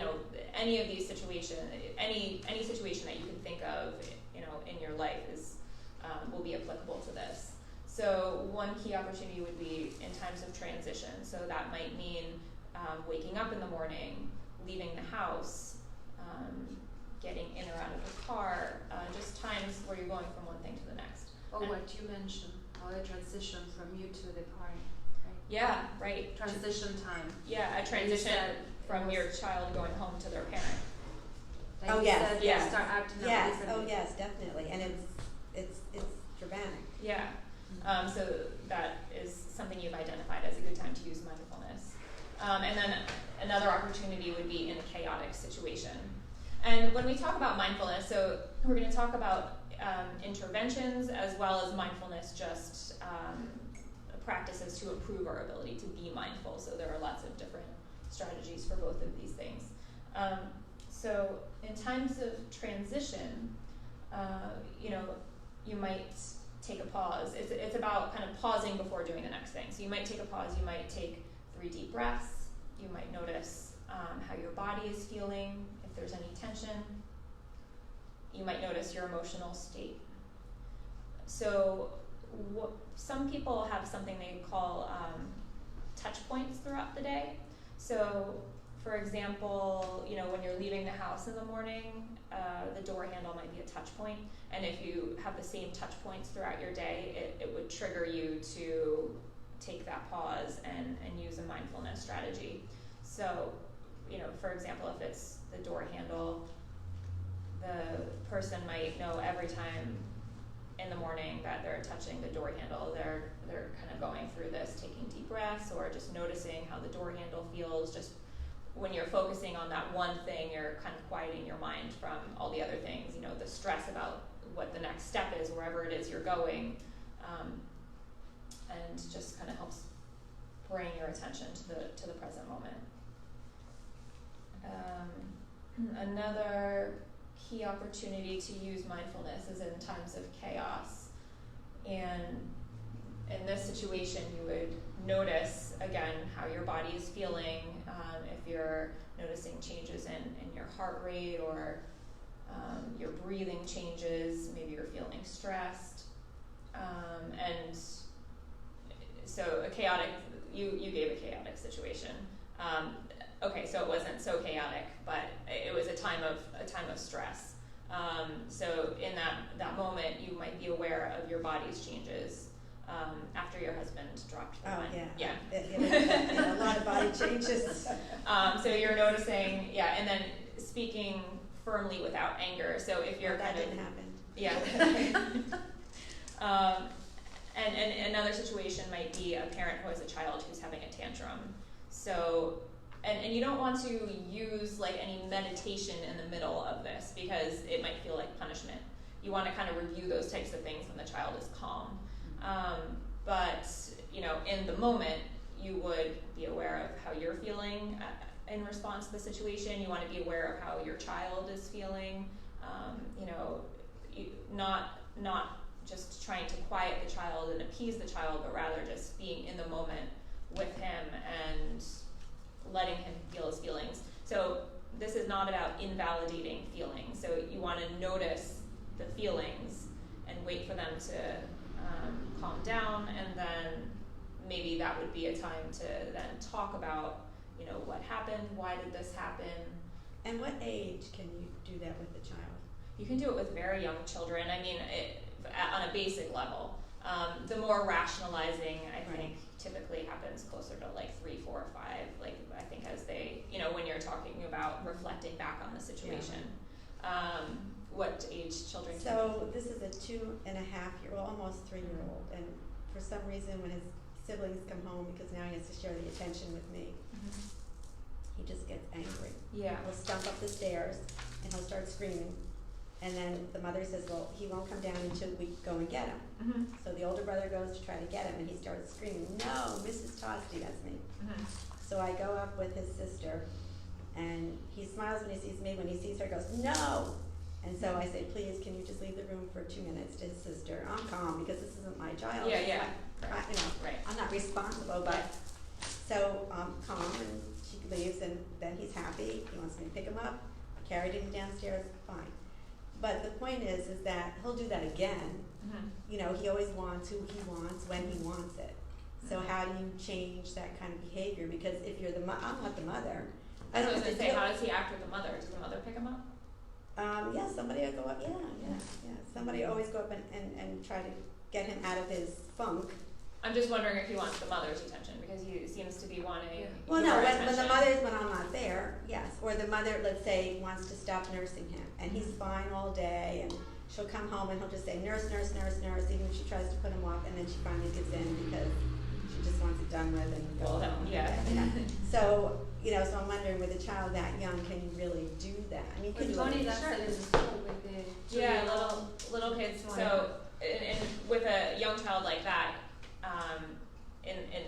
Any of these situations, any situation that you can think of, in your life will be applicable to this. So one key opportunity would be in times of transition. So that might mean waking up in the morning, leaving the house, getting in or out of the car, just times where you're going from one thing to the next. Or what you mentioned, the transition from you to the parent, right? Yeah, right. Transition time. Yeah, a transition from your child going home to their parent. Like Oh, you yes. said, Yeah. they start acting up Yes, easily. oh yes, definitely, and it's dramatic. Yeah. So that is something you've identified as a good time to use mindfulness. And then another opportunity would be in a chaotic situation. And when we talk about mindfulness, so we're going to talk about interventions as well as mindfulness, just practices to improve our ability to be mindful. So there are lots of different strategies for both of these things. So in times of transition, you might take a pause. It's about kind of pausing before doing the next thing. So you might take a pause. You might take 3 deep breaths. You might notice how your body is feeling, if there's any tension. You might notice your emotional state. So some people have something they call touch points throughout the day. So for example, when you're leaving the house in the morning, the door handle might be a touch point. And if you have the same touch points throughout your day, it would trigger you to take that pause and use a mindfulness strategy. So, for example, if it's the door handle, the person might know every time in the morning that they're touching the door handle, they're kind of going through this, taking deep breaths, or just noticing how the door handle feels. Just when you're focusing on that one thing, you're kind of quieting your mind from all the other things, the stress about what the next step is, wherever it is you're going, and just kind of helps bring your attention to the present moment. Another key opportunity to use mindfulness is in times of chaos. And in this situation, you would notice, again, how your body is feeling, if you're noticing changes in your heart rate or your breathing changes, maybe you're feeling stressed. And so you gave a chaotic situation. Okay, so it wasn't so chaotic, but it was a time of stress. So in that moment, you might be aware of your body's changes after your husband dropped the line. Yeah. A lot of body changes. So you're noticing, and then speaking firmly without anger. So if you're that kind of didn't happen. Yeah. And another situation might be a parent who has a child who's having a tantrum. So, and you don't want to use like any meditation in the middle of this because it might feel like punishment. You want to kind of review those types of things when the child is calm. But, in the moment, you would be aware of how you're feeling in response to the situation. You want to be aware of how your child is feeling. Not just trying to quiet the child and appease the child, but rather just being in the moment with him and letting him feel his feelings. So this is not about invalidating feelings. So you want to notice the feelings and wait for them to calm down, and then maybe that would be a time to then talk about, what happened, why did this happen. And what age can you do that with a child? You can do it with very young children. I mean, on a basic level. The more rationalizing, I think, typically happens closer to like 3, 4, 5. Like I think as they, when you're talking about reflecting back on the situation. What age children? So this is a 2.5-year-old, almost 3-year-old, and for some reason, when his siblings come home, because now he has to share the attention with me, he just gets angry. Yeah. He'll stump up the stairs and he'll start screaming. And then the mother says, well, he won't come down until we go and get him. So the older brother goes to try to get him, and he starts screaming, no, Mrs. Tosti, that's me. So I go up with his sister, and he smiles when he sees me. When he sees her, he goes, no. And so I say, please, can you just leave the room for 2 minutes to his sister? I'm calm because this isn't my child. Yeah. I'm not responsible, but so I'm calm, and she leaves, and then he's happy. He wants me to pick him up. I carried him downstairs, fine. But the point is that he'll do that again. He always wants who he wants when he wants it. So how do you change that kind of behavior? Because if you're I'm not the mother. I was going to say, how does he act with the mother? Does the mother pick him up? Yeah, somebody will go up. Yeah. Somebody always go up and try to get him out of his funk. I'm just wondering if he wants the mother's attention, because he seems to be wanting Well, your no, attention. when the mother's, when I'm not there, yes. Or the mother, let's say, wants to stop nursing him, and he's fine all day, and she'll come home and he'll just say, nurse, nurse, nurse, nurse, even if she tries to put him off, and then she finally gives in because she just wants it done with and go Well, home. yeah. So, so I'm wondering, with a child that young, can you really do that? I mean, But can you Tony really? does it in school with the Yeah, two-year-old. little kids. It's So, in with a young child like that, in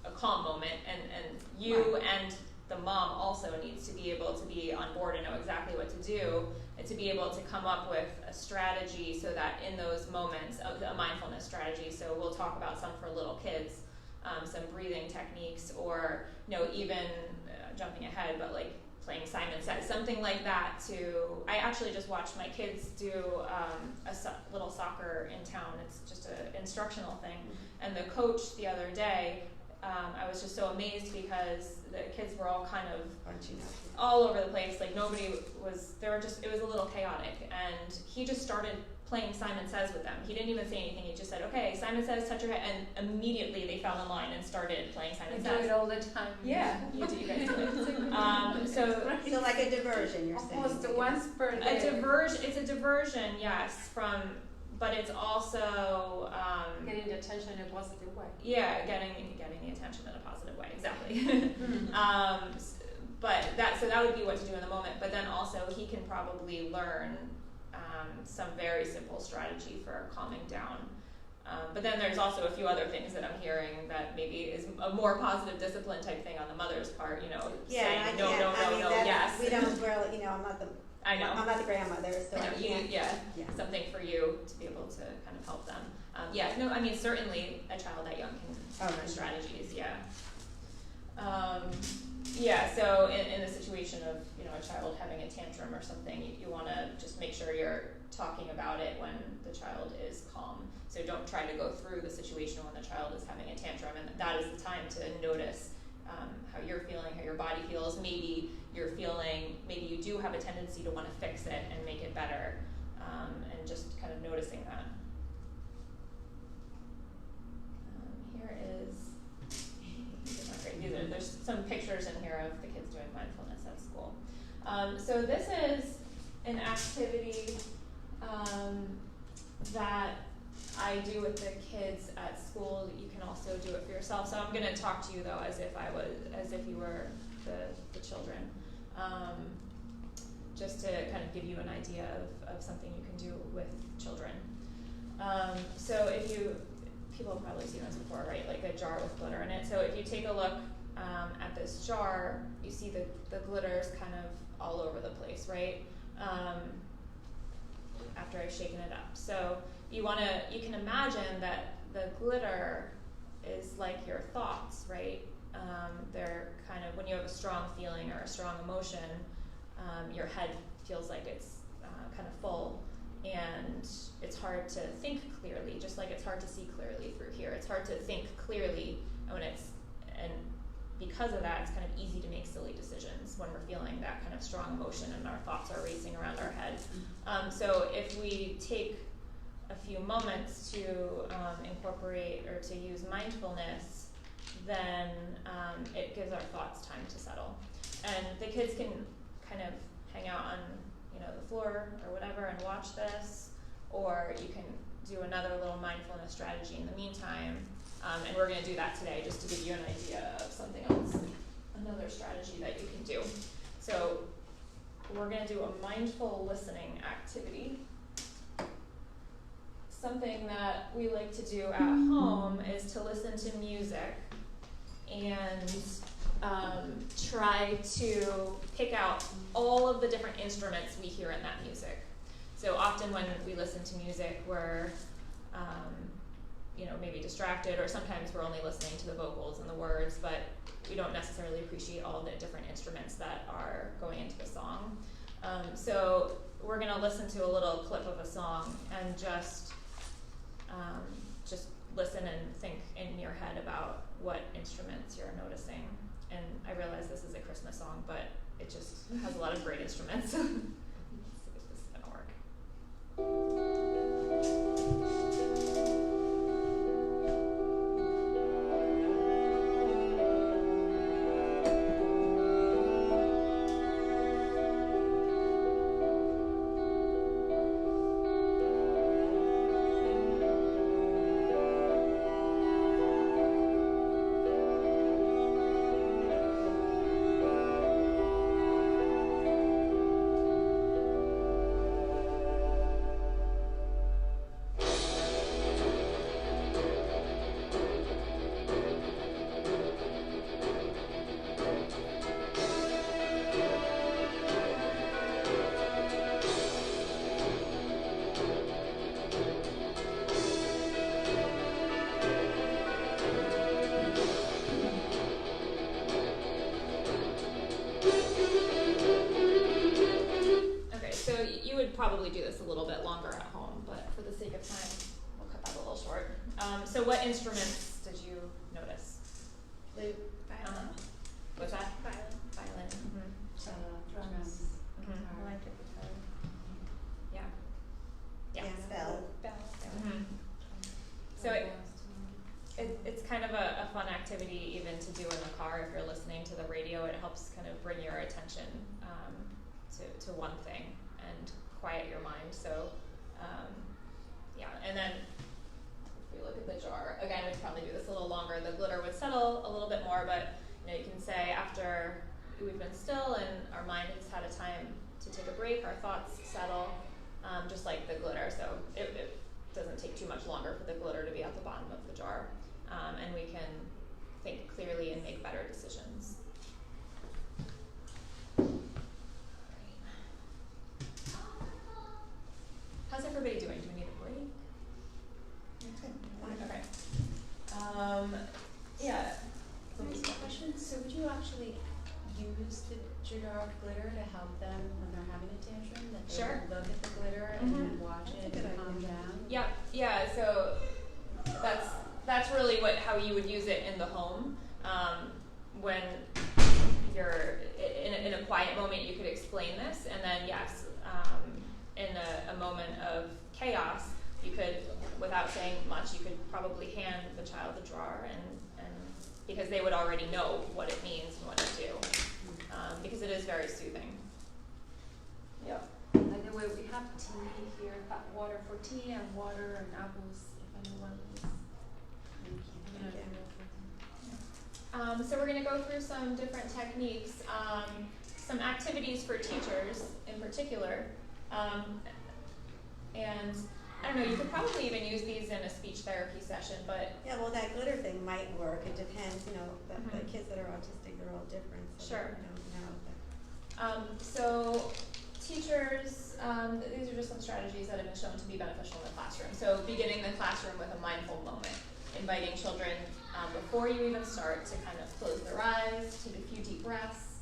a calm moment, and you and the mom also needs to be able to be on board and know exactly what to do, and to be able to come up with a strategy so that in those moments, a mindfulness strategy. So we'll talk about some for little kids, some breathing techniques, or even jumping ahead, but like playing Simon Says, something like that. I actually just watched my kids do little soccer in town. It's just an instructional thing. And the coach the other day, I was just so amazed because the kids were all kind of all over the place. Like nobody was, it was a little chaotic. And he just started playing Simon Says with them. He didn't even say anything. He just said, okay, Simon Says, touch your head. And immediately they fell in line and started playing Simon Says. I do it all the time. Yeah, you guys do it. So like a diversion, you're saying? Almost once per day. It's a diversion, yes, but it's also Getting the attention in a positive way. yeah, getting the attention in a positive way, exactly. But that would be what to do in the moment. But then also he can probably learn some very simple strategy for calming down. But then there's also a few other things that I'm hearing that maybe is a more positive discipline type thing on the mother's part, saying no, yes. We don't really, I'm not the. I know. I'm not the grandmother, so I can't. Yeah, something for you to be able to kind of help them. Certainly a child that young can learn strategies, yeah. So in the situation of, a child having a tantrum or something, you want to just make sure you're talking about it when the child is calm. So don't try to go through the situation when the child is having a tantrum, and that is the time to notice how you're feeling, how your body feels. Maybe you do have a tendency to want to fix it and make it better, and just kind of noticing that. Here is, there's some pictures in here of the kids doing mindfulness at school. So this is an activity that I do with the kids at school. You can also do it for yourself. So I'm going to talk to you though as if you were the children, just to kind of give you an idea of something you can do with children. So people have probably seen this before, right? Like a jar with glitter in it. So if you take a look at this jar, you see the glitter's kind of all over the place, right? After I've shaken it up. So you can imagine that the glitter is like your thoughts, right? They're kind of, when you have a strong feeling or a strong emotion, your head feels like it's kind of full, and it's hard to think clearly, just like it's hard to see clearly through here. It's hard to think clearly and because of that, it's kind of easy to make silly decisions when we're feeling that kind of strong emotion and our thoughts are racing around our head. So if we take a few moments to incorporate or to use mindfulness, then it gives our thoughts time to settle. And the kids can kind of hang out on the floor or whatever and watch this, or you can do another little mindfulness strategy in the meantime. And we're going to do that today just to give you an idea of something else, another strategy that you can do. So we're going to do a mindful listening activity. Something that we like to do at home is to listen to music and try to pick out all of the different instruments we hear in that music. So often when we listen to music, we're maybe distracted, or sometimes we're only listening to the vocals and the words, but we don't necessarily appreciate all the different instruments that are going into the song. So we're going to listen to a little clip of a song and just listen and think in your head about what instruments you're noticing. And I realize this is a Christmas song, but it just has a lot of great instruments. Let's see if this is going to work. probably do this a little bit longer at home, but for the sake of time, we'll cut that a little short. So what instruments did you notice? Flute. Violin. What's that? Violin. Violin. Mm-hmm. Cello, drums. drums, Mm-hmm. guitar. I like the guitar. Yeah. Yeah. Bell. Bell. Mm-hmm. So it's kind of a fun activity even to do in the car if you're listening to the radio. It helps kind of bring your attention to one thing and quiet your mind. So yeah, and then if we look at the jar, again, we'd probably do this a little longer. The glitter would settle a little bit more, but you can say after we've been still and our mind has had a time to take a break, our thoughts settle, just like the glitter. So it doesn't take too much longer for the glitter to be at the bottom of the jar, and we can think clearly and make better decisions. How's everybody doing? Do we need a break? Okay. Yeah. Can I ask a question? So would you actually use the jar of glitter to help them when they're having a tantrum? That they Sure. look at the glitter and then watch That's a it good and calm idea. down? Yeah. So that's really how you would use it in the home. When you're in a quiet moment, you could explain this, and then yes, in a moment of chaos, you could, without saying much, you could probably hand the child the jar, and because they would already know what it means and what to do, because it is very soothing. Yep. By the way, we have tea here, hot water for tea and water and apples, if anyone is. So we're going to go through some different techniques, some activities for teachers in particular, and I don't know, you could probably even use these in a speech therapy session, but Yeah, well, that glitter thing might work. It depends, the Mhm. kids that are autistic, they're all different. So Sure. I don't know. So teachers, these are just some strategies that have been shown to be beneficial in the classroom. So beginning the classroom with a mindful moment, inviting children before you even start to kind of close their eyes, take a few deep breaths,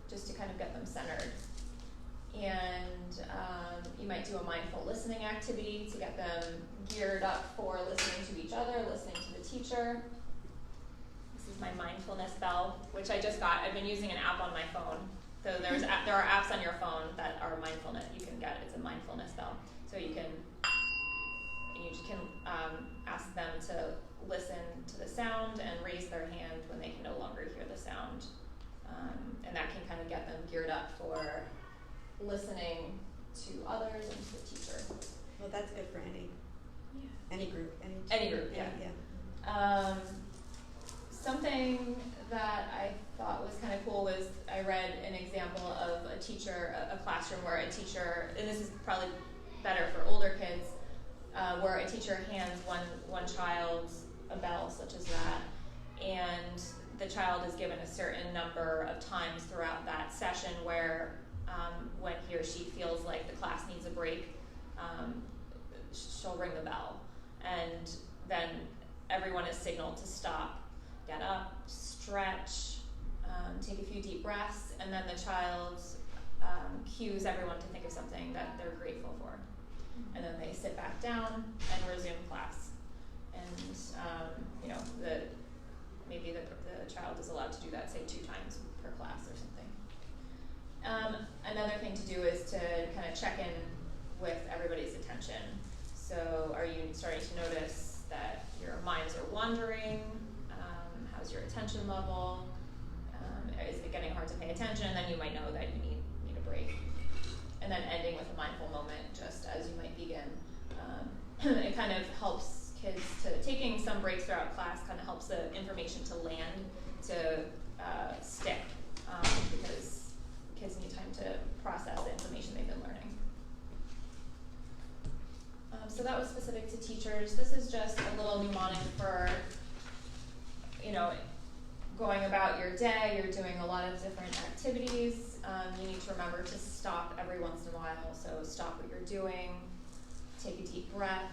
just to kind of get them centered. And you might do a mindful listening activity to get them geared up for listening to each other, listening to the teacher. This is my mindfulness bell, which I just got. I've been using an app on my phone. So there are apps on your phone that are mindfulness. You can get it's a mindfulness bell. So you can ask them to listen to the sound and raise their hand when they can no longer hear the sound, and that can kind of get them geared up for listening to others and to the teacher. Well, that's good for any group, Any group, yeah. Something that I thought was kind of cool was I read an example of a teacher, a classroom where a teacher, and this is probably better for older kids, where a teacher hands one child a bell such as that, and the child is given a certain number of times throughout that session where when he or she feels like the class needs a break, she'll ring the bell, and then everyone is signaled to stop, get up, stretch, take a few deep breaths, and then the child cues everyone to think of something that they're grateful for. And then they sit back down and resume class. And maybe the child is allowed to do that, say 2 times per class or something. Another thing to do is to kind of check in with everybody's attention. So are you starting to notice that your minds are wandering? How's your attention level? Is it getting hard to pay attention? And then you might know that you need a break. And then ending with a mindful moment just as you might begin. It kind of helps kids taking some breaks throughout class kind of helps the information to land, to stick, because kids need time to process the information they've been learning. So that was specific to teachers. This is just a little mnemonic for, going about your day. You're doing a lot of different activities. You need to remember to stop every once in a while. So stop what you're doing, take a deep breath,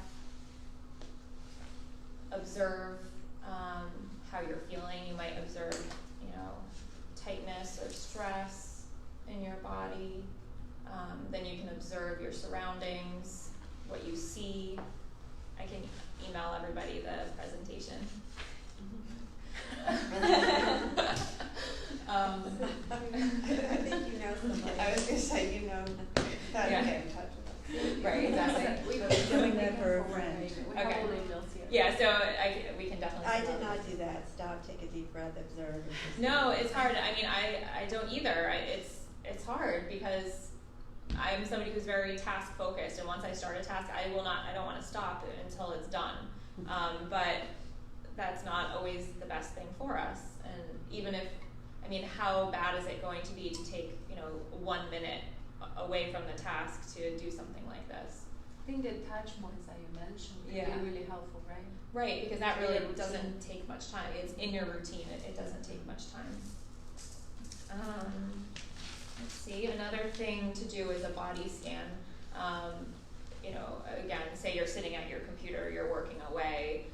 observe how you're feeling. You might observe, tightness or stress in your body. Then you can observe your surroundings, what you see. I can email everybody the presentation. I think you know somebody. I was going to say, you know, that Yeah. to get in touch with us. Right, exactly. We've Doing that for a friend. We Okay. have all the emails here. Yeah, so we can definitely. I send did out- not do that. Stop, take a deep breath, observe. And just No, it's hard. I mean, I don't either. It's hard because I'm somebody who's very task focused, and once I start a task, I don't want to stop it until it's done. But that's not always the best thing for us. And even if, I mean, how bad is it going to be to take, 1 minute away from the task to do something like this? I think the touch points that you mentioned would Yeah. be really helpful, right? Right, because that It's really your routine. doesn't take much time. It's in your routine. It doesn't take much time. Let's see. Another thing to do is a body scan. Again, say you're sitting at your computer, you're working away.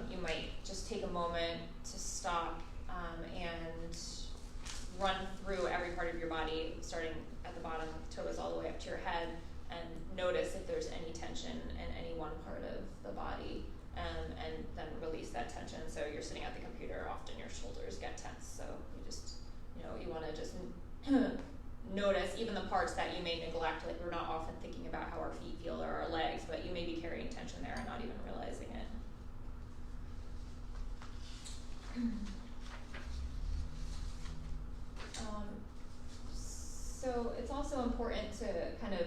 You might just take a moment to stop and run through every part of your body, starting at the bottom, toes all the way up to your head, and notice if there's any tension in any one part of the body, and then release that tension. So you're sitting at the computer, often your shoulders get tense, so you just, you want to just notice even the parts that you may neglect. Like, we're not often thinking about how our feet feel or our legs, but you may be carrying tension there and not even realizing it. So it's also important to kind of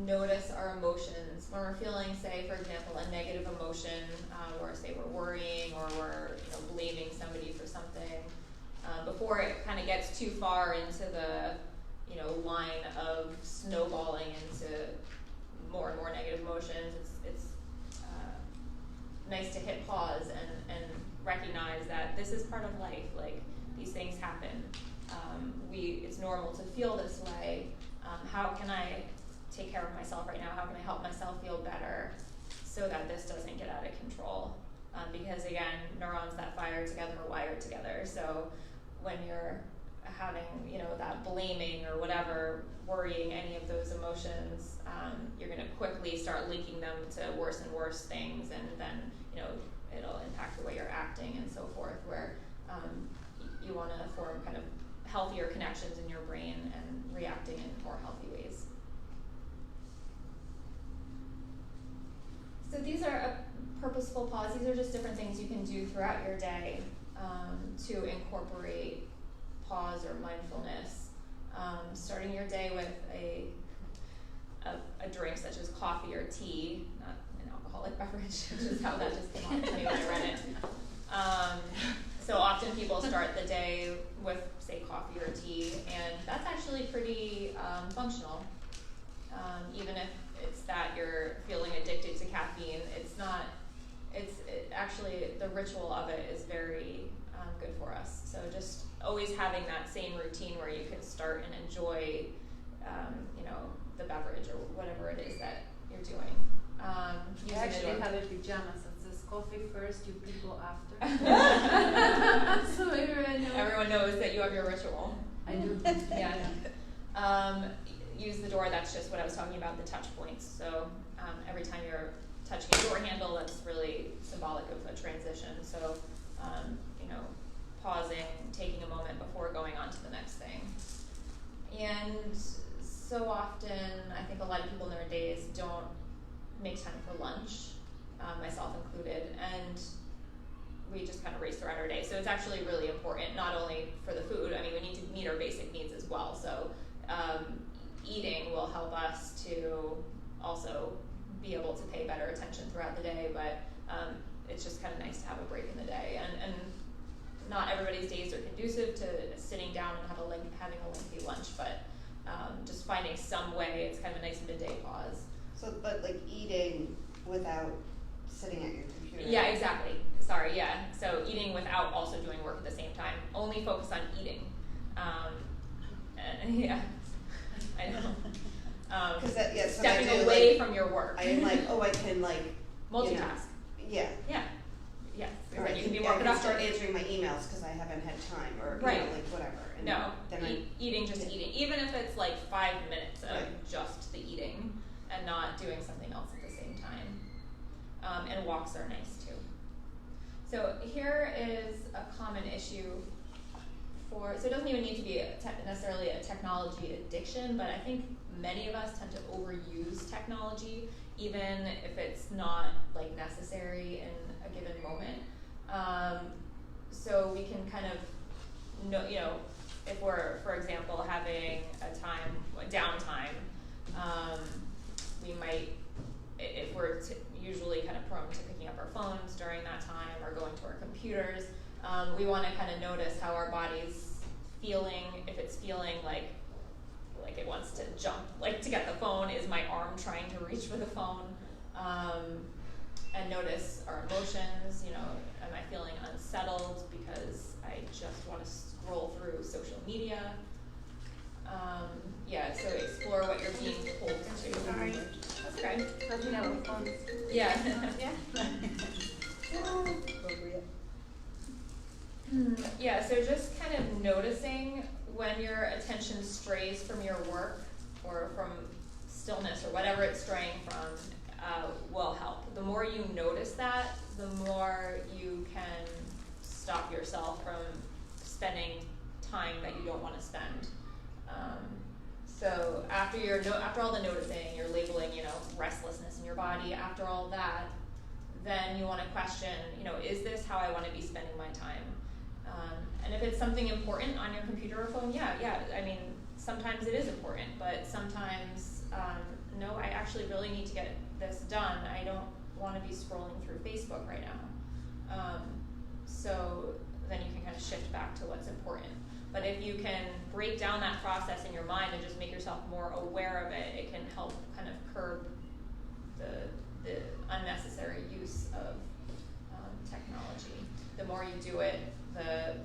notice our emotions when we're feeling, say, for example, a negative emotion, or say we're worrying or we're blaming somebody for something. Before it kind of gets too far into the line of snowballing into more and more negative emotions, it's nice to hit pause and recognize that this is part of life. Like, these things happen. It's normal to feel this way. How can I take care of myself right now? How can I help myself feel better so that this doesn't get out of control? Because again, neurons that fire together are wired together. So when you're having, that blaming or whatever, worrying, any of those emotions, you're going to quickly start linking them to worse and worse things, and then, it'll impact the way you're acting and so forth, where you want to form kind of healthier connections in your brain and reacting in more healthy ways. So these are a purposeful pause. These are just different things you can do throughout your day to incorporate pause or mindfulness. Starting your day with a drink such as coffee or tea, not an alcoholic beverage, which is how that just came off to me when I read it. So often people start the day with, say, coffee or tea, and that's actually pretty functional. Even if it's that you're feeling addicted to caffeine, actually the ritual of it is very good for us. So just always having that same routine where you can start and enjoy, the beverage or whatever it is that you're doing. I actually have a pajamas that says coffee first, you people after. So everyone knows that you have your ritual. I do. Yeah. Use the door. That's just what I was talking about, the touch points. So every time you're touching a door handle, that's really symbolic of a transition. So, pausing, taking a moment before going on to the next thing. And so often, I think a lot of people in their days don't make time for lunch, myself included, and we just kind of race throughout our day. So it's actually really important, not only for the food. I mean, we need to meet our basic needs as well. So eating will help us to also be able to pay better attention throughout the day, but it's just kind of nice to have a break in the day. And not everybody's days are conducive to sitting down and having a lengthy lunch, but just finding some way. It's kind of a nice midday pause. So, but like eating without sitting at your computer. Yeah, exactly. Sorry, yeah. So eating without also doing work at the same time. Only focus on eating. Yeah, I know. Because so stepping away from your work. I am like, I can multitask. Yeah. Yeah. Yes. Or You can be I more can productive. start answering my emails because I haven't had time, or Right. like whatever. and No, then eating, just yeah. eating. Even if it's like 5 minutes of Right. just the eating and not doing something else at the same time. And walks are nice too. So here is a common issue so it doesn't even need to be necessarily a technology addiction, but I think many of us tend to overuse technology, even if it's not like necessary in a given moment. So we can kind of know, if we're, for example, having a downtime, we might, if we're usually kind of prone to picking up our phones during that time or going to our computers, we want to kind of notice how our body's feeling. If it's feeling like it wants to jump, like to get the phone, is my arm trying to reach for the phone? And notice our emotions. Am I feeling unsettled because I just want to scroll through social media? So explore what you're being told to. Sorry. That's okay. But you know, phones. Yeah. Appropriate. Yeah, so just kind of noticing when your attention strays from your work or from stillness or whatever it's straying from will help. The more you notice that, the more you can stop yourself from spending time that you don't want to spend. So after all the noticing, you're labeling, restlessness in your body. After all that, then you want to question, is this how I want to be spending my time? And if it's something important on your computer or phone, yeah. I mean, sometimes it is important, but sometimes, no, I actually really need to get this done. I don't want to be scrolling through Facebook right now. So then you can kind of shift back to what's important. But if you can break down that process in your mind and just make yourself more aware of it, it can help kind of curb the unnecessary use of technology. The more you do it, the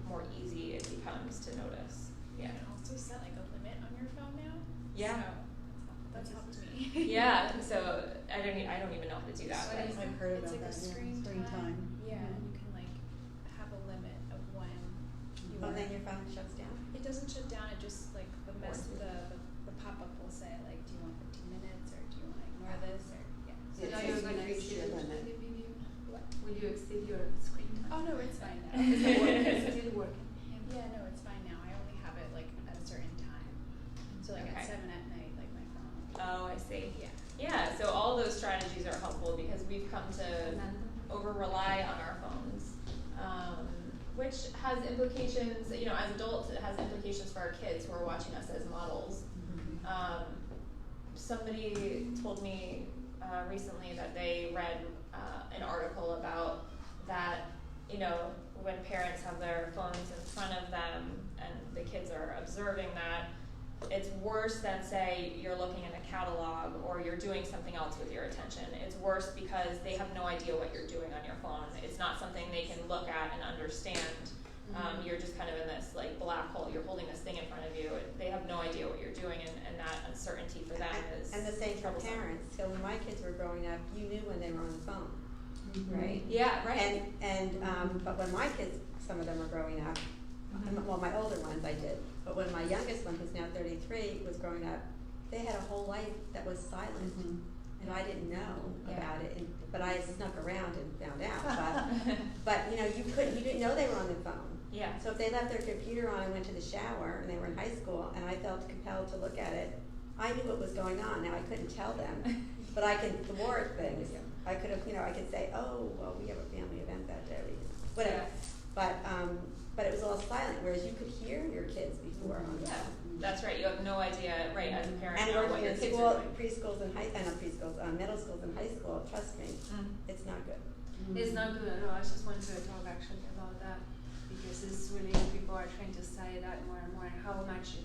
more easy it becomes to notice. Yeah. You can also set like a limit on your phone now. Yeah. So that's helped me. Yeah. So I don't even know how to do that. So But I've heard it's about like that, a screen time. Yeah, and you can like have a limit of when you Oh, want. then your phone shuts down? It doesn't shut down. It just like the pop up will say like, do you want 15 minutes or do you want to ignore this or yeah. So It now says you're you going to reached your exceed limit. What? Will you exceed your screen time? Oh no, it's fine now. Is it working? Is it still working? Yeah, no, it's fine now. I only have it like at a certain time. So like Okay. at 7 at night, like my phone. oh, I see. Yeah. Yeah. So all those strategies are helpful because we've come to over rely on our phones, which has implications. As adults, it has implications for our kids who are watching us as models. Somebody told me recently that they read an article about that, when parents have their phones in front of them and the kids are observing that, it's worse than, say, you're looking in a catalog or you're doing something else with your attention. It's worse because they have no idea what you're doing on your phone. It's not something they can look at and understand. You're just kind of in this like black hole. You're holding this thing in front of you. They have no idea what you're doing, and that uncertainty for them is And the same for troublesome. parents. So when my kids were growing up, you knew when they were on the phone, right? Yeah, right. But when my kids, some of them were growing up, well, my older ones I did, but when my youngest one, who's now 33, was growing up, they had a whole life that was silent, and I didn't know about it. But I snuck around and found out. But you didn't know they were on the phone. Yeah. So if they left their computer on and went to the shower, and they were in high school, and I felt compelled to look at it, I knew what was going on. Now I couldn't tell them, but I could thwart things. I could have, I could say, oh, well, we have a family event that day, whatever. Yeah. But it was all silent, whereas you could hear your kids before on the Yeah, phone. that's right. You have no idea, right, as a parent, And now what working your in kids school, are doing. preschools and middle schools and high school, trust me, it's not good. It's not good at all. I just want to talk actually about that because it's really, people are trying to study that more and more, how much it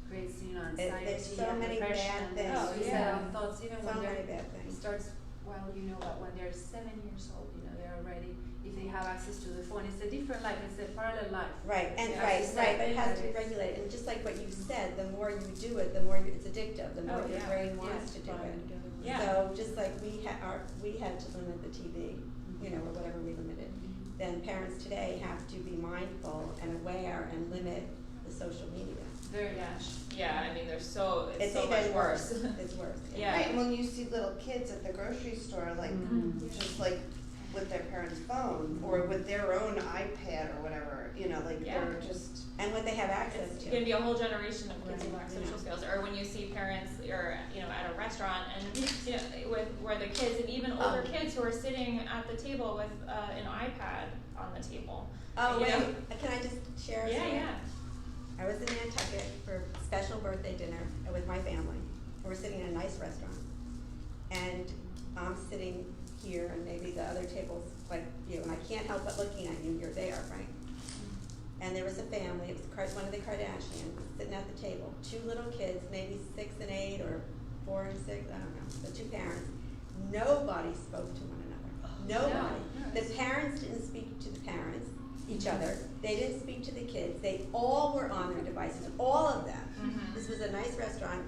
creates, anxiety There's so and many depression bad things. and suicidal thoughts, even So when many they're, bad it things. starts, but when they're 7 years old, they're already, if they have access to the phone, it's a different life, it's a parallel life. Right, and Yeah. right, but it has to be regulated, and just like what you said, the more you do it, the more it's addictive, the more your brain wants to do it. Yeah. So just like we had to limit the TV, or whatever we limited, then parents today have to be mindful and aware and limit the social media. Very Yeah. much. Yeah, I mean, it's so even much worse. It's worse. Yeah. Right, and when you see little kids at the grocery store, like, just like with their parents' phone, or with their own iPad or whatever, you know, like Yeah. they're just, And what they have access It's to. gonna be a whole generation of kids who Right, lack you social know. skills, or when you see parents, or at a restaurant, and where the kids, and even older kids who are sitting at the table with an iPad on the table. Oh, You wait, know? can I just share? Yeah, something? yeah. I was in Nantucket for special birthday dinner with my family. We're sitting in a nice restaurant, and I'm sitting here, and maybe the other table's like you, and I can't help but looking at you. You're there, right? And there was a family. It was one of the Kardashians sitting at the table. 2 little kids, maybe 6 and 8, or 4 and 6. I don't know. The 2 parents. Nobody spoke to one another. Nobody. No. The parents didn't speak to the parents, each other. They didn't speak to the kids. They all were on their devices. All of them. Mhm. This was a nice restaurant.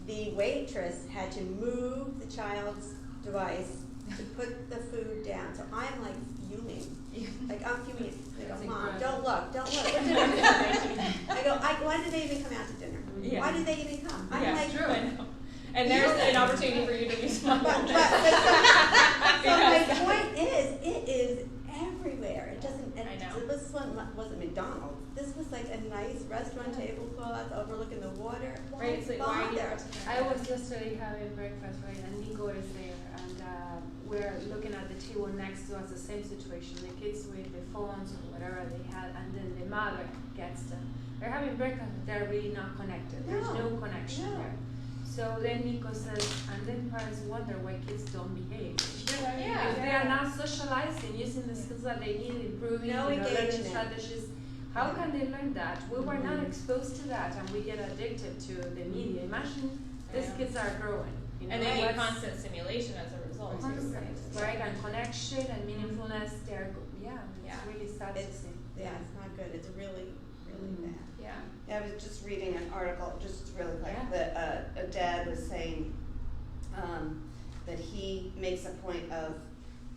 The waitress had to move the child's device to put the food down. So I'm like fuming. Like I'm fuming. I go, That's Mom, incredible. don't look. We're dinner tonight." I go, why did they even come out to dinner? Yeah. Why did they even come? I'm Yeah, like, true. I know. And there's an opportunity for you to be smart. but so my point is, it is everywhere. It doesn't. I know. This one wasn't McDonald's. This was like a nice restaurant tablecloth overlooking the water. Right, it's like, why do you bother? I was yesterday having breakfast, right, and Nico is there, and we're looking at the table next to us, the same situation, the kids with the phones or whatever they had, and then the mother gets them. They're having breakfast, but they're really not connected. There's no connection No. there. So then Nico says, and then parents wonder why kids don't behave. Yeah. If they are not socializing, using the skills that they need, improving, No learning engagement. strategies, how can they learn that? We were not exposed to that, and we get addicted to the media. Imagine these Yeah. kids are growing. You know, And they need what's- constant stimulation as a result. too, constant, right? And connection and meaningfulness. It's Yeah. really sad to It's see. yeah, it's not good. It's really, really bad. Yeah. I was just reading an article, just really quick, Yeah. that a dad was saying that he makes a point of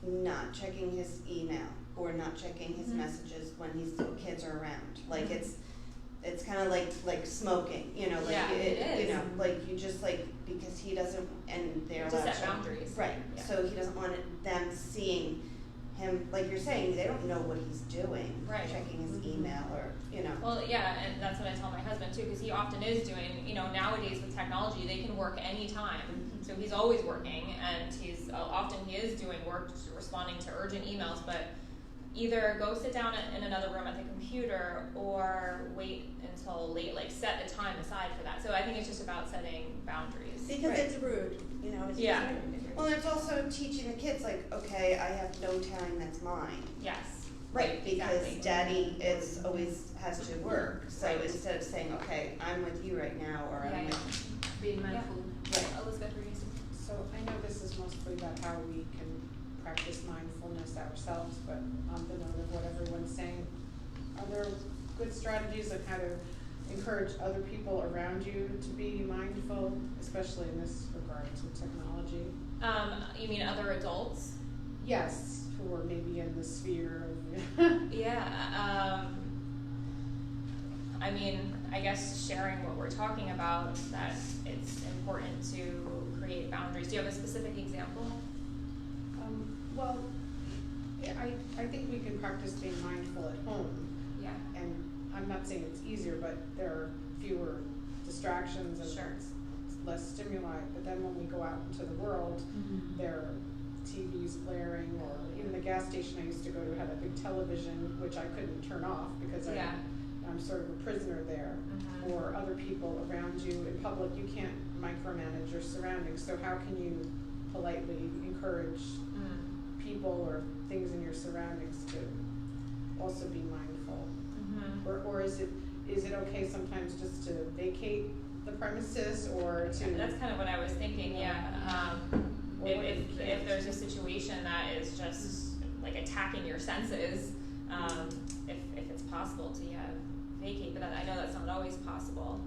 not checking his email or not checking his messages when his kids are around. Like it's kind of like smoking, you know, like Yeah, it is. you know, like you just like because he doesn't and they're To allowed set boundaries. right. Yeah. So he doesn't want them seeing him, like you're saying, they don't know what he's doing, Right. checking his email or you know. Well, yeah, and that's what I tell my husband too, because he often is doing, nowadays with technology, they can work anytime. So he's always working, and he's often he is doing work, responding to urgent emails, but either go sit down in another room at the computer or wait until late, like set a time aside for that. So I think it's just about setting boundaries. Because Right. it's rude, you know. It's Yeah. just rude. Well, it's also teaching the kids, like, okay, I have no time that's mine. Yes. Right, because exactly. daddy is always has to work. So Right. instead of saying, okay, I'm with you right now, or Yeah, I'm yeah. with Being mindful. Elizabeth, were you saying? So I know this is mostly about how we can practice mindfulness ourselves, but on the note of what everyone's saying, are there good strategies on how to encourage other people around you to be mindful, especially in this regard to technology? You mean other adults? Yes, who are maybe in the sphere of Yeah. I mean, I guess sharing what we're talking about, that it's important to create boundaries. Do you have a specific example? well, I think we can practice being mindful at home. Yeah. And I'm not saying it's easier, but there are fewer distractions and Sure. less stimuli. But then when we go out into the world, there are TVs blaring, or even the gas station I used to go to had a big television, which I couldn't turn off because Yeah. I'm sort of a prisoner there. Mhm. Or other people around you in public, you can't micromanage your surroundings. So how can you politely encourage people or things in your surroundings to also be mindful? Or is it okay sometimes just to vacate the premises or to? That's kind of what I was thinking, yeah. Or what if you If can't? there's a situation that is just like attacking your senses, if it's possible to vacate, but I know that's not always possible.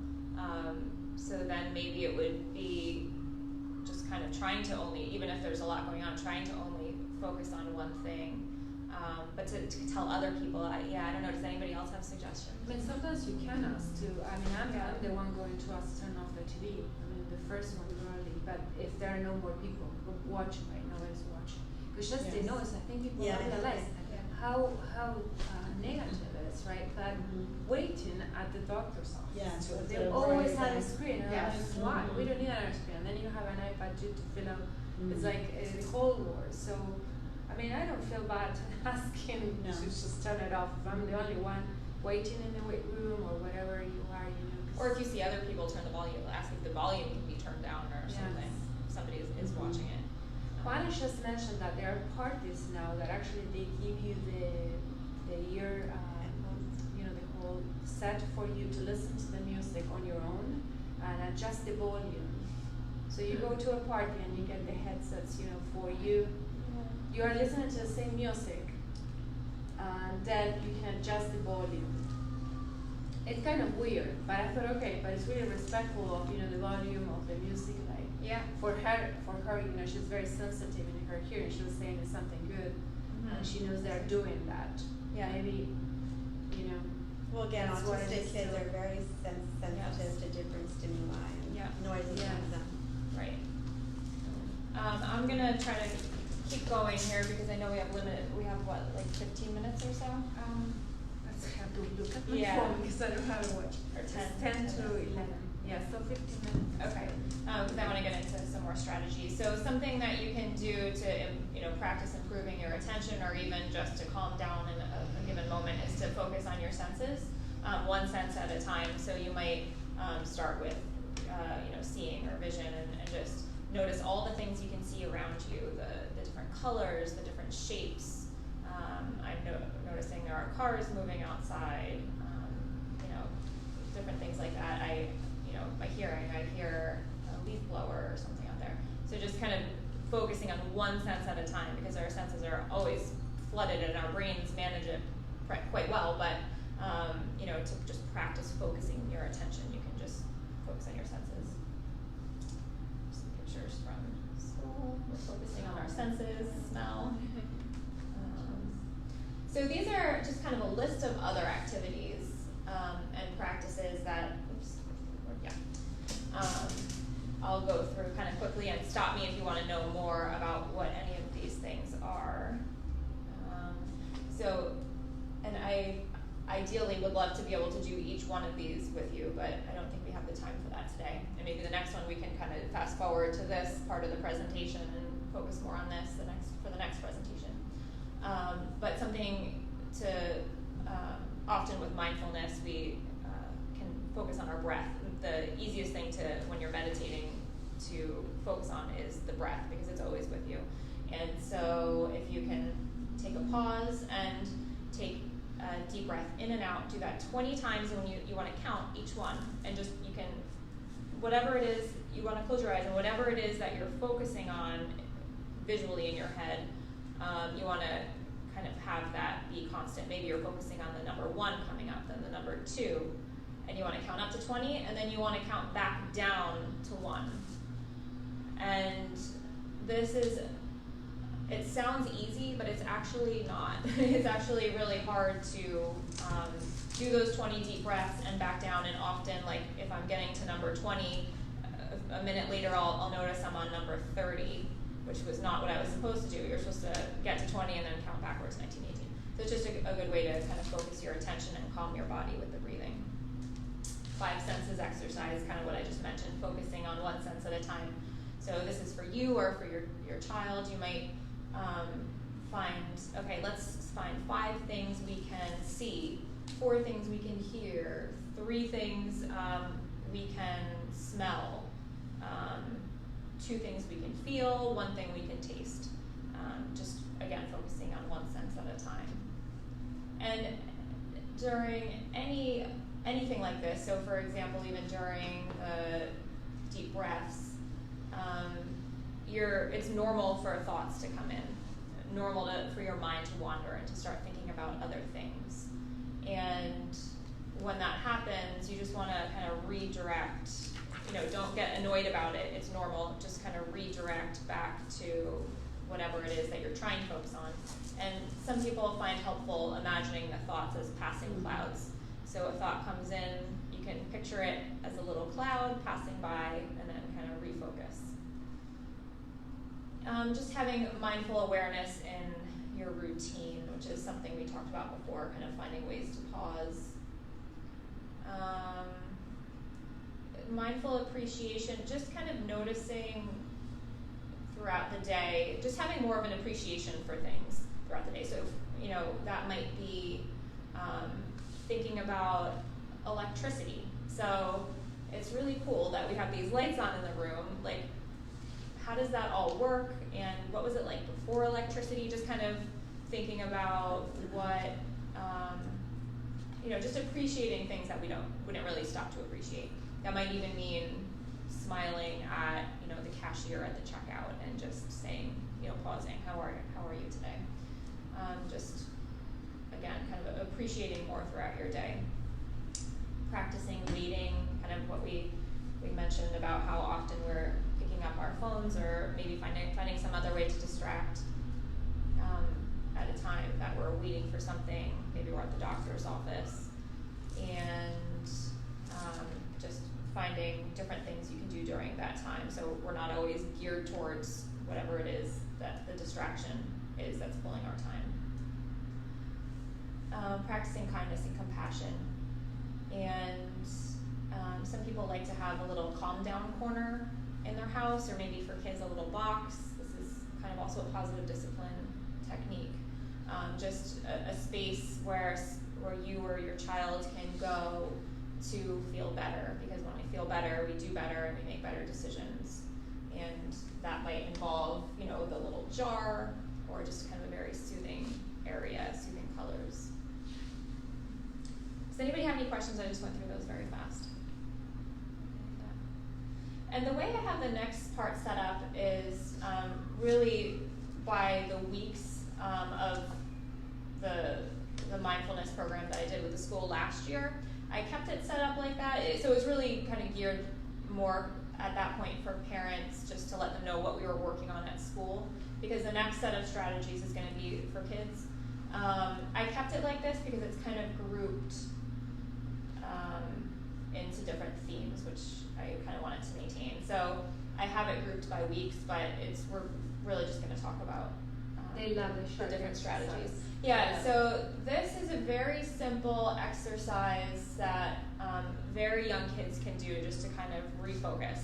So then maybe it would be just kind of trying to only, even if there's a lot going on, trying to only focus on one thing. But to tell other people, I don't know, does anybody else have suggestions? I mean, sometimes you can ask too. I mean, I'm the one going to ask turn off the TV. I mean, the first one probably, but if there are no more people watching, right, nobody's watching. Because just the noise, I think people Yeah, I know. realize how negative it is, right? That waiting at the doctor's office. Yeah, So to they fill always everything. have a screen. And Yes. I'm like, why? We don't need another screen. And then you have an iPad too to fill out. It's like the whole war. So, I mean, I don't feel bad asking No. to just turn it off. If I'm the only one waiting in the wait room or whatever you are, you know. 'Cause Or if you see other people turn the volume, ask if the volume can be turned down or Yes. something. Somebody is watching it. Juana just mentioned that there are parties now that actually they give you the ear, you know, the whole set for you to listen to the music on your own and adjust the volume. So you go to a party and you get the headsets, you know, for you. You are listening to the same music, and then you can adjust the volume. It's kind of weird, but I thought, okay, but it's really respectful of, you know, the volume of the music, like. Yeah. For her, you know, she's very sensitive in her hearing. She was saying it's something good, and she knows they're doing that. Yeah. Maybe, you know. Well, again, That's what it autistic is kids too. are very sensitive to different stimuli and Yeah. noises Yeah. around them. Right. I'm gonna try to keep going here because I know we have what, like 15 minutes or so? I have to look at my Yeah. phone because I don't have a watch. Or It's 10 10 to minutes. 11. Yeah, so 15 minutes. Okay, because I want to get into some more strategies. So something that you can do to, you know, practice improving your attention, or even just to calm down in a given moment, is to focus on your senses, one sense at a time. So you might start with, you know, seeing or vision, and just notice all the things you can see around you, the different colors, the different shapes. I'm noticing there are cars moving outside, you know, different things like that. My hearing, I hear a leaf blower or something out there. So just kind of focusing on one sense at a time, because our senses are always flooded and our brains manage it quite well, but you know, to just practice focusing your attention, you can just focus on your senses. Some pictures from school, we're focusing on our senses, smell. So these are just kind of a list of other activities and practices that, I'll go through kind of quickly, and stop me if you want to know more about what any of these things are. And I ideally would love to be able to do each one of these with you, but I don't think we have the time for that today. And maybe the next one we can kind of fast forward to this part of the presentation and focus more on this for the next presentation. But something to, often with mindfulness, we can focus on our breath. The easiest thing when you're meditating, to focus on is the breath, because it's always with you. And so if you can take a pause and take a deep breath in and out, do that 20 times, and when you want to count each one, and just, you can, whatever it is, you want to close your eyes, and whatever it is that you're focusing on visually in your head, you want to kind of have that be constant. Maybe you're focusing on the number 1 coming up, then the number 2, and you want to count up to 20, and then you want to count back down to 1. And this is, it sounds easy, but it's actually not. It's actually really hard to do those 20 deep breaths and back down, and often, like, if I'm getting to number 20, a minute later I'll notice I'm on number 30, which was not what I was supposed to do. You're supposed to get to 20 and then count backwards, 19, 18. So it's just a good way to kind of focus your attention and calm your body with the breathing. 5 senses exercise, kind of what I just mentioned, focusing on one sense at a time. So this is for you or for your child. You might let's find 5 things we can see, 4 things we can hear, 3 things we can smell, 2 things we can feel, 1 thing we can taste. Just, again, focusing on one sense at a time. And during anything like this, so for example, even during deep breaths, it's normal for thoughts to come in, normal for your mind to wander and to start thinking about other things. And when that happens, you just want to kind of redirect, don't get annoyed about it, it's normal, just kind of redirect back to whatever it is that you're trying to focus on. And some people find helpful imagining the thoughts as passing clouds. So a thought comes in, you can picture it as a little cloud passing by and then kind of refocus. Just having mindful awareness in your routine, which is something we talked about before, kind of finding ways to pause. Mindful appreciation, just kind of noticing throughout the day, just having more of an appreciation for things throughout the day. So, you know, that might be thinking about electricity. So it's really cool that we have these lights on in the room. Like, how does that all work? And what was it like before electricity? Just kind of thinking about what, you know, just appreciating things that we wouldn't really stop to appreciate. That might even mean smiling at, you know, the cashier at the checkout and just saying, you know, pausing, how are you today? Just, again, kind of appreciating more throughout your day. Practicing waiting, kind of what we mentioned about how often we're picking up our phones or maybe finding some other way to distract at a time that we're waiting for something. Maybe we're at the doctor's office, and just finding different things you can do during that time, so we're not always geared towards whatever it is that the distraction is that's pulling our time. Practicing kindness and compassion, and some people like to have a little calm down corner in their house, or maybe for kids a little box. This is kind of also a positive discipline technique. Just a space where you or your child can go to feel better, because when we feel better, we do better and we make better decisions. And that might involve, you know, the little jar, or just kind of a very soothing area, soothing colors. Does anybody have any questions? I just went through those very fast. And the way I have the next part set up is really by the weeks of the mindfulness program that I did with the school last year. I kept it set up like that. So it was really kind of geared more at that point for parents, just to let them know what we were working on at school, because the next set of strategies is going to be for kids. I kept it like this because it's kind of grouped into different themes, which I kind of wanted to maintain. So I have it grouped by weeks, but we're really just going to talk about they love the different strategies. Yeah, so this is a very simple exercise that very young kids can do just to kind of refocus.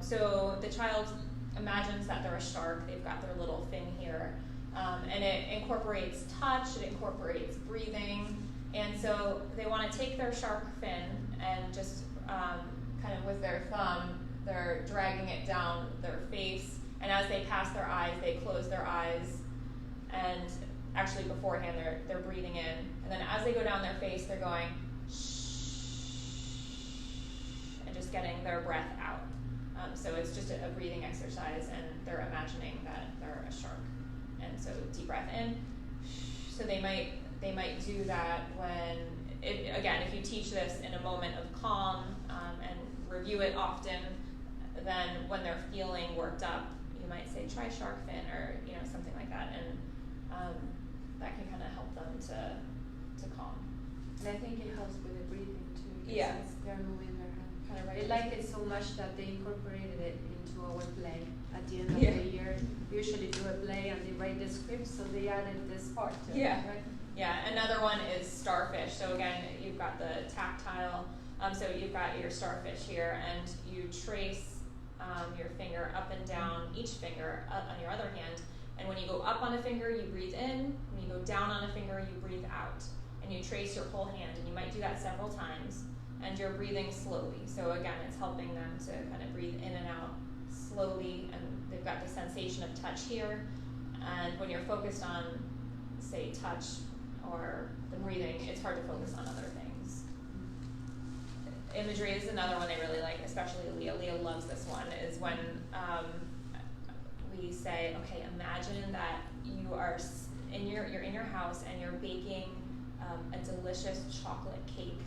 So the child imagines that they're a shark, they've got their little fin here, and it incorporates touch, it incorporates breathing, and so they want to take their shark fin and just kind of with their thumb, they're dragging it down their face, and as they pass their eyes, they close their eyes, and actually beforehand they're breathing in, and then as they go down their face, they're going shh, and just getting their breath out. So it's just a breathing exercise, and they're imagining that they're a shark, and so deep breath in. So they might do that when, if you teach this in a moment of calm and review it often, then when they're feeling worked up, you might say try shark fin, or something like that, and that can kind of help them to calm. And I think it helps with the breathing too. Yeah. Since they're moving their hand. Kind of right. They liked it so much that they incorporated it into our play. At the end of the year, we usually do a play and they write the script, so they added this part to it, right? Yeah, another one is starfish. So again, you've got the tactile, so you've got your starfish here, and you trace your finger up and down each finger on your other hand, and when you go up on a finger, you breathe in, when you go down on a finger, you breathe out, and you trace your whole hand, and you might do that several times, and you're breathing slowly. So again, it's helping them to kind of breathe in and out slowly, and they've got the sensation of touch here, and when you're focused on, say, touch or the breathing, it's hard to focus on other things. Imagery is another one they really like, especially Leah. Leah loves this one, is when we say, okay, imagine that you're in your house and you're baking a delicious chocolate cake.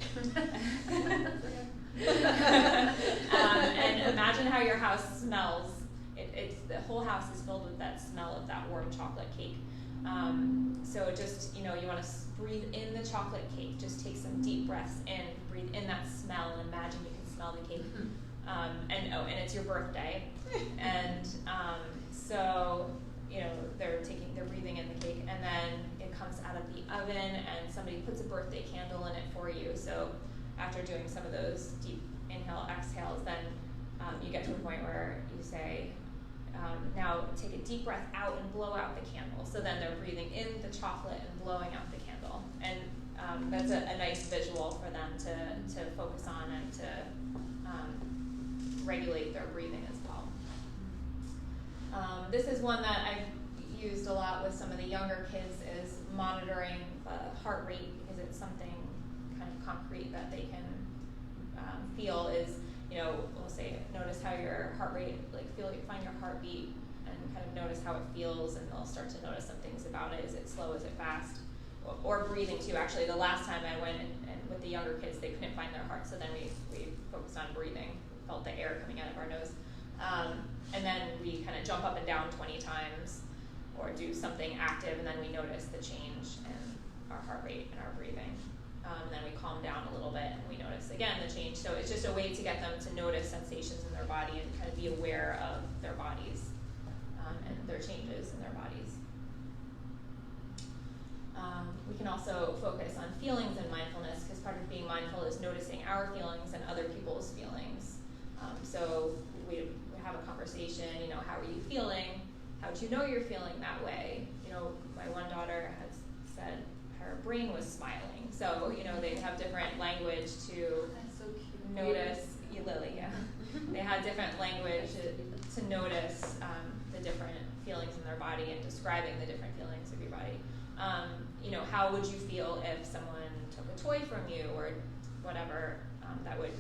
And imagine how your house smells. It it's the whole house is filled with that smell of that warm chocolate cake. So just, you want to breathe in the chocolate cake. Just take some deep breaths in, breathe in that smell, and imagine you can smell the cake. And it's your birthday, and so they're breathing in the cake, and then it comes out of the oven, and somebody puts a birthday candle in it for you. So after doing some of those deep inhale, exhales, then you get to a point where you say, now take a deep breath out and blow out the candle. So then they're breathing in the chocolate and blowing out the candle. And that's a nice visual for them to focus on and to regulate their breathing as well. This is one that I've used a lot with some of the younger kids, is monitoring the heart rate, because it's something kind of concrete that they can feel. Is, we'll say, notice how your heart rate, find your heartbeat and kind of notice how it feels, and they'll start to notice some things about it. Is it slow? Is it fast? Or breathing too. Actually, the last time I went and with the younger kids, they couldn't find their heart, so then we focused on breathing. We felt the air coming out of our nose. And then we kind of jump up and down 20 times or do something active, and then we notice the change in our heart rate and our breathing. And then we calm down a little bit and we notice again the change. So it's just a way to get them to notice sensations in their body and kind of be aware of their bodies and their changes in their bodies. We can also focus on feelings in mindfulness, because part of being mindful is noticing our feelings and other people's feelings. So we have a conversation, how are you feeling? How do you know you're feeling that way? My one daughter has said her brain was smiling. So, they have different language to notice, Lily, yeah. They have different language to notice the different feelings in their body and describing the different feelings of your body. How would you feel if someone took a toy from you or whatever that would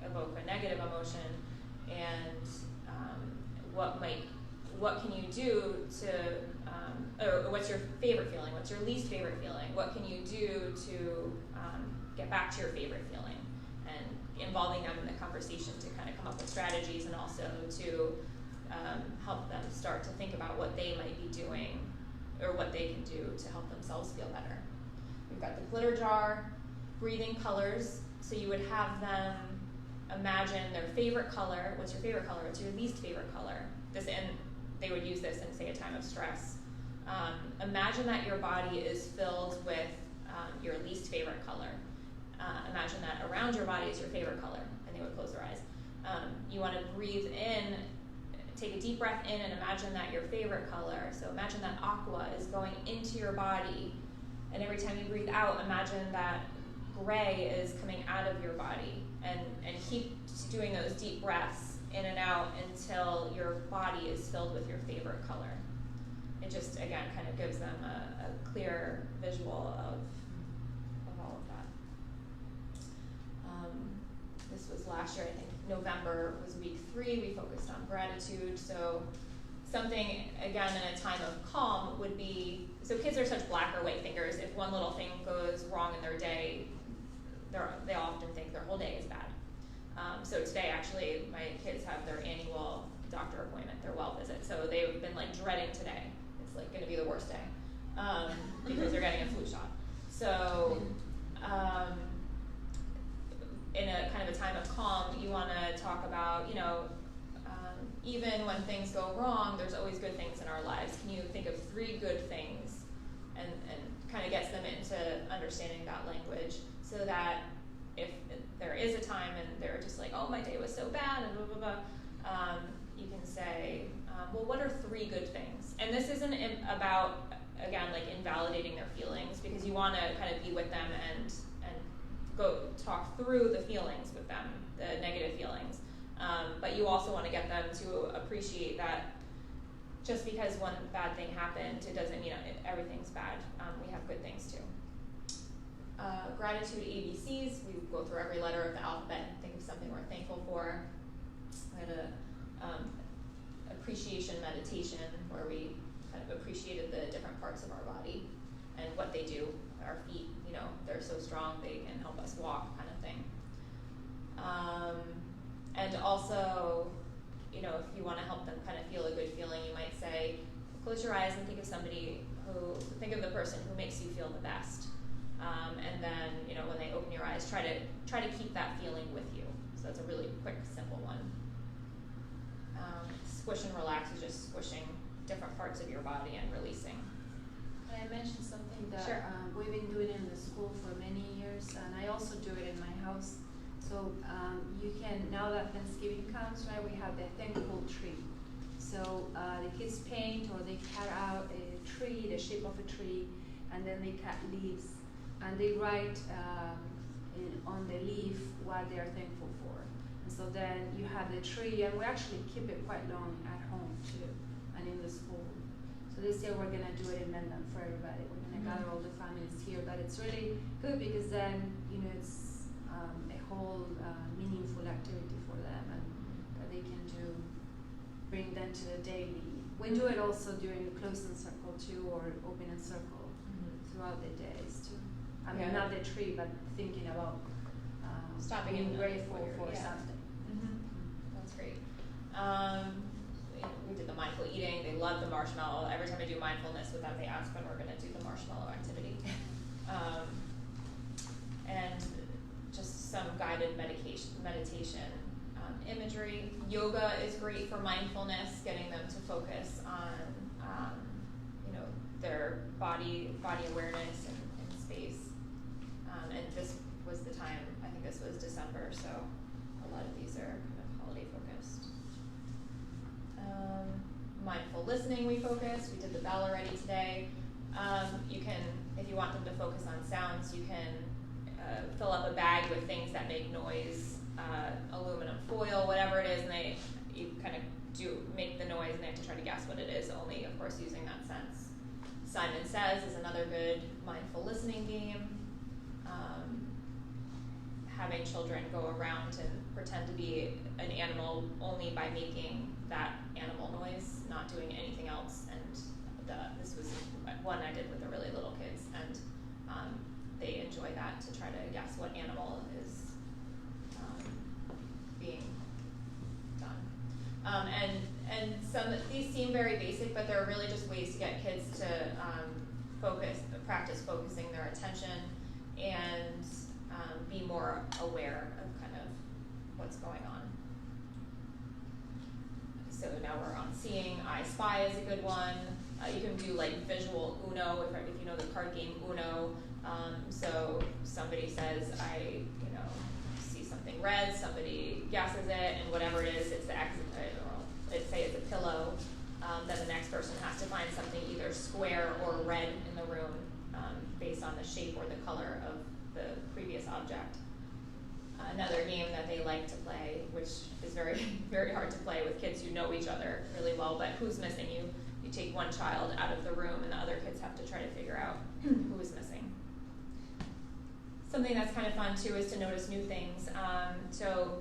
evoke a negative emotion? And what can you do to, or what's your favorite feeling? What's your least favorite feeling? What can you do to get back to your favorite feeling? And involving them in the conversation to kind of come up with strategies, and also to help them start to think about what they might be doing or what they can do to help themselves feel better. We've got the glitter jar, breathing colors. So you would have them imagine their favorite color. What's your favorite color? What's your least favorite color? And they would use this in, say, a time of stress. Imagine that your body is filled with your least favorite color. Imagine that around your body is your favorite color, and they would close their eyes. You want to breathe in, take a deep breath in, and imagine that your favorite color, so imagine that aqua is going into your body, and every time you breathe out, imagine that gray is coming out of your body, and keep doing those deep breaths in and out until your body is filled with your favorite color. It just, again, kind of gives them a clear visual of all of that. This was last year, I think November was week 3. We focused on gratitude. So something, again, in a time of calm would be, so kids are such black or white thinkers. If one little thing goes wrong in their day, they often think their whole day is bad. So today, actually, my kids have their annual doctor appointment, their well visit. So they've been dreading today. It's going to be the worst day because they're getting a flu shot. So in a kind of a time of calm, you want to talk about, even when things go wrong, there's always good things in our lives. Can you think of 3 good things? And kind of gets them into understanding that language, so that if there is a time and they're just oh, my day was so bad, and blah, blah, blah, you can say, well, what are 3 good things? And this isn't about, again, invalidating their feelings, because you want to kind of be with them and go talk through the feelings with them, the negative feelings. But you also want to get them to appreciate that just because one bad thing happened, it doesn't mean everything's bad. We have good things too. Gratitude ABCs, we go through every letter of the alphabet and think of something we're thankful for. We had a appreciation meditation where we kind of appreciated the different parts of our body and what they do. Our feet, they're so strong, they can help us walk, kind of thing. And also you know, if you want to help them kind of feel a good feeling, you might say, close your eyes and think of think of the person who makes you feel the best. And then, you know, when they open your eyes, try to keep that feeling with you. So that's a really quick, simple one. Squish and relax is just squishing different parts of your body and releasing. Can I mention something that Sure. We've been doing in the school for many years, and I also do it in my house. So you can, now that Thanksgiving comes, right, we have the thankful tree. So the kids paint or they cut out a tree, the shape of a tree, and then they cut leaves, and they write on the leaf what they are thankful for. And so then you have the tree, and we actually keep it quite long at home too, and in the school. So this year we're gonna do it in Mendon for everybody. We're gonna gather all the families here, but it's really good because then, you know, it's a whole meaningful activity for them, and that they can do, bring them to the daily. We do it also during the closing circle too, or opening circle throughout the days too. I mean, not the tree, but thinking about Stopping being and grateful for yeah. something. That's great. We did the mindful eating. They love the marshmallow. Every time I do mindfulness with them, they ask when we're going to do the marshmallow activity. And just some guided meditation imagery. Yoga is great for mindfulness, getting them to focus on you know, their body awareness and space. And this was the time, I think this was December, so a lot of these are kind of holiday focused. Mindful listening we focused. We did the bell already today. You can, if you want them to focus on sounds, you can fill up a bag with things that make noise, aluminum foil, whatever it is, and you kind of make the noise, and they have to try to guess what it is, only of course using that sense. Simon Says is another good mindful listening game. Having children go around and pretend to be an animal only by making that animal noise, not doing anything else. And this was one I did with the really little kids, and they enjoy that, to try to guess what animal is being done. And these seem very basic, but they're really just ways to get kids to practice focusing their attention and be more aware of kind of what's going on. So now we're on seeing. I Spy is a good one. You can do like visual Uno, if you know the card game Uno. So somebody says, I see something red, somebody guesses it, and whatever it is, it's the let's say it's a pillow. Then the next person has to find something either square or red in the room, based on the shape or the color of the previous object. Another game that they like to play, which is very, very hard to play with kids who know each other really well, but who's missing you? You take one child out of the room and the other kids have to try to figure out who is missing. Something that's kind of fun too is to notice new things. So,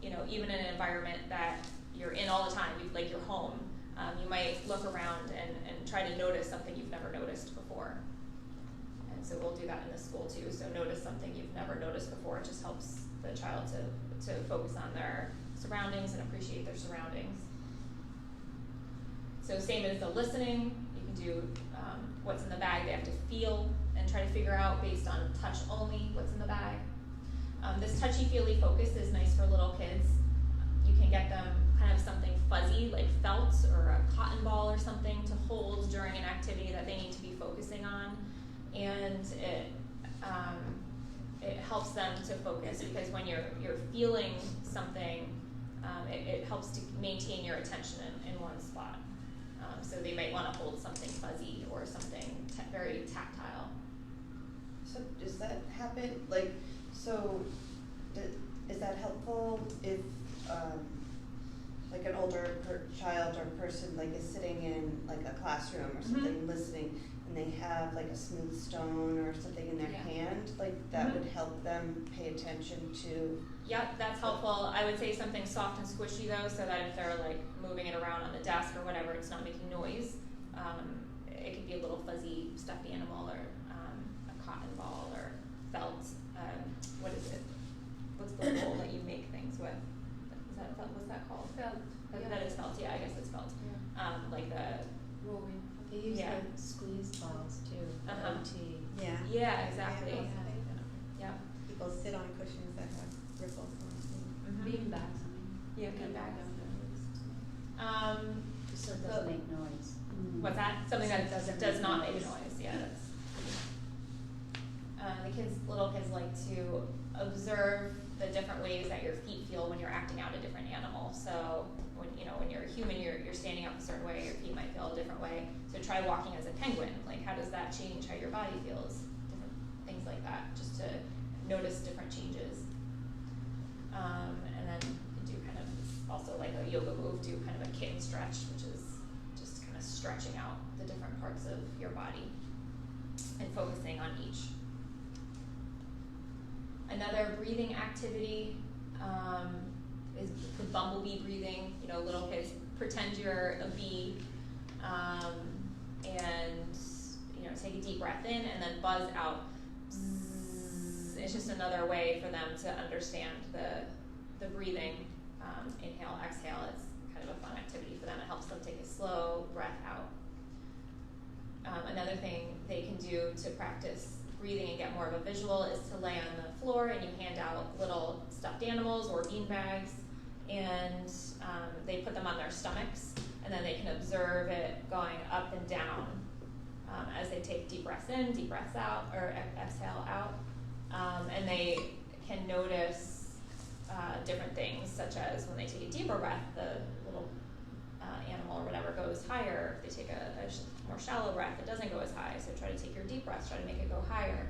even in an environment that you're in all the time, like your home, you might look around and try to notice something you've never noticed before. And so we'll do that in the school too. So notice something you've never noticed before. It just helps the child to focus on their surroundings and appreciate their surroundings. So same as the listening, you can do what's in the bag. They have to feel and try to figure out based on touch only what's in the bag. This touchy-feely focus is nice for little kids. You can get them kind of something fuzzy like felt or a cotton ball or something to hold during an activity that they need to be focusing on, and it helps them to focus, because when you're feeling something, it helps to maintain your attention in one spot. So they might want to hold something fuzzy or something very tactile. So does that happen, is that helpful if like an older child or person is sitting in a classroom or something, listening, and they have a smooth stone or something in their hand, that would help them pay attention to? Yep, that's helpful. I would say something soft and squishy though, so that if they're moving it around on the desk or whatever, it's not making noise. It could be a little fuzzy stuffed animal or a cotton ball or felt. What is it? What's the wool that you make things with? What's that called? Felt. That is felt, yeah, I guess it's felt. Yeah. Like the, Rolling. They use Yeah. the squeeze balls too, for Uh-huh. OT. Yeah. yeah, exactly. Yeah. Yeah. People sit on cushions that have ripples on them. Mhm. Bean bags, I mean. Yeah, Kind bean of bags. them. Just so it doesn't make noise. What's that? Something So that it doesn't does make not make a noise. noise, yeah, that's. Little kids like to observe the different ways that your feet feel when you're acting out a different animal. So when you're a human, you're standing up a certain way, your feet might feel a different way. So try walking as a penguin. Like, how does that change how your body feels? Different things like that, just to notice different changes. And then do kind of also like a yoga move, do kind of a kitten stretch, which is just kind of stretching out the different parts of your body and focusing on each. Another breathing activity is the bumblebee breathing. Little kids pretend you're a bee, and take a deep breath in and then buzz out. It's just another way for them to understand the breathing. Inhale, exhale. It's kind of a fun activity for them. It helps them take a slow breath out. Another thing they can do to practice breathing and get more of a visual is to lay on the floor and you hand out little stuffed animals or bean bags, and they put them on their stomachs, and then they can observe it going up and down as they take deep breaths in, deep breaths out, or exhale out, and they can notice different things, such as when they take a deeper breath, the little animal or whatever goes higher. If they take a more shallow breath, it doesn't go as high. So try to take your deep breaths, try to make it go higher.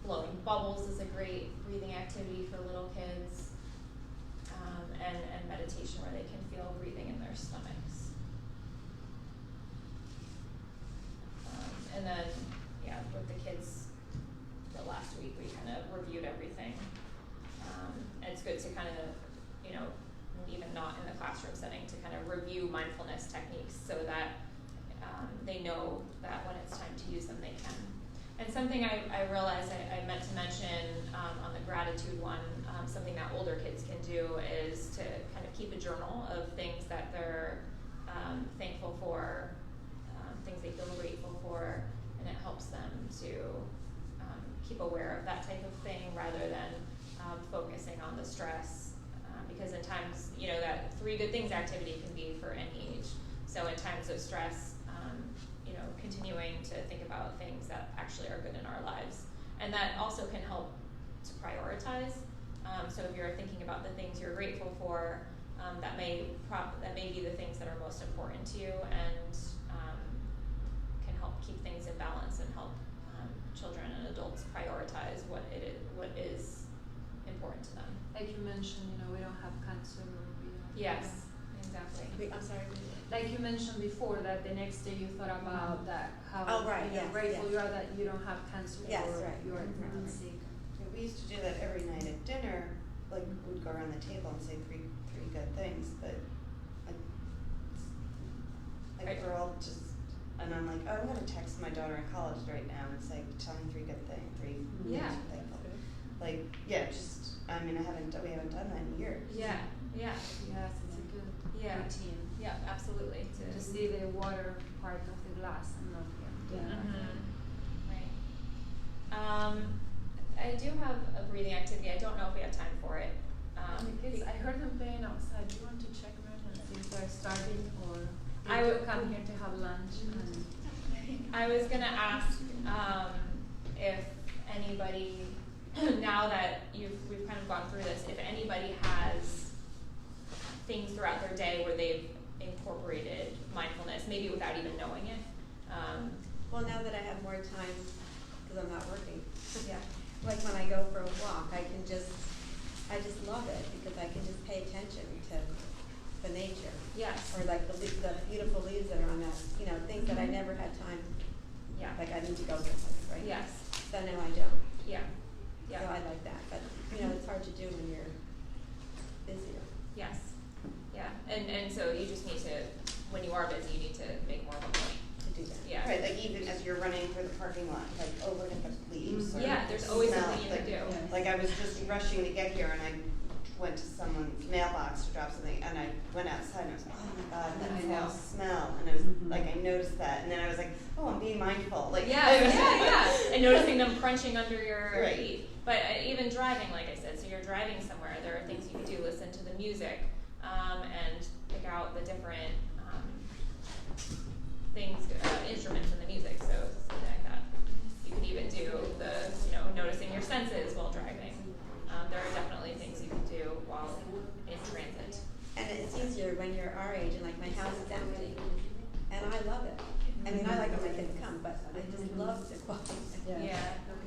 Blowing bubbles is a great breathing activity for little kids, and meditation where they can feel breathing in their stomachs. And then, with the kids, the last week we kind of reviewed everything. And it's good to kind of, even not in the classroom setting, to kind of review mindfulness techniques so that they know that when it's time to use them, they can. And something I realized I meant to mention on the gratitude one, something that older kids can do is to kind of keep a journal of things that they're thankful for, things they feel grateful for, and it helps them to keep aware of that type of thing rather than focusing on the stress, because in times, that 3 good things activity can be for any age. So in times of stress, continuing to think about things that actually are good in our lives, and that also can help to prioritize. So if you're thinking about the things you're grateful for, that may be the things that are most important to you, and can help keep things in balance and help children and adults prioritize what is important to them. Like you mentioned, we don't have cancer. Yes, exactly. I'm sorry. Like you mentioned before, that the next day you thought about that, how yes, grateful yes. you are that you don't have cancer, Yes, or right. you are Mhm. not sick. Yeah, we used to do that every night at dinner. Like, we'd go around the table and say three good things, but like we're all just, and I'm like, oh, I'm gonna text my daughter in college right now and say, tell me 3 good things, 3 things Yeah. you're thankful. Like, we haven't done that in years. Yeah. Yes, it's a good Yeah. routine. Yeah, absolutely. To see the water part of the glass and not the empty. Right. I do have a breathing activity. I don't know if we have time for it. The kids, I heard them playing outside. Do you want to check them and see if they're starving, or I they would come here to have lunch? And I was gonna ask if anybody, now that we've kind of gone through this, if anybody has things throughout their day where they've incorporated mindfulness, maybe without even knowing it. Well, now that I have more time, because I'm not working, Yeah. like when I go for a walk, I just love it, because I can just pay attention to the nature. Yes. Or like the beautiful leaves that are on that, things that I never had time, Yeah. like I need to go someplace, right? Yes. So now I don't. Yeah. So Yeah. I like that, but, it's hard to do when you're busier. Yes. Yeah. And so you just need to, when you are busy, you need to make more of a point To do that. Yeah. Right, like even as you're running through the parking lot, like, oh, look at the leaves. Or Yeah, there's always smell, something you can do. Like I was just rushing to get here and I went to someone's mailbox crunching under your Right. feet. But even driving, like I said, so you're driving somewhere, there are things you can do, listen to the music, and pick out the different things, instruments in the music, so something like that. You could even do the, noticing your senses while driving. There are definitely things you can do while in transit. And it's easier when you're our age and like my house is empty, and I love it. I mean, I like when my kids come, but I just love the quality. Yeah.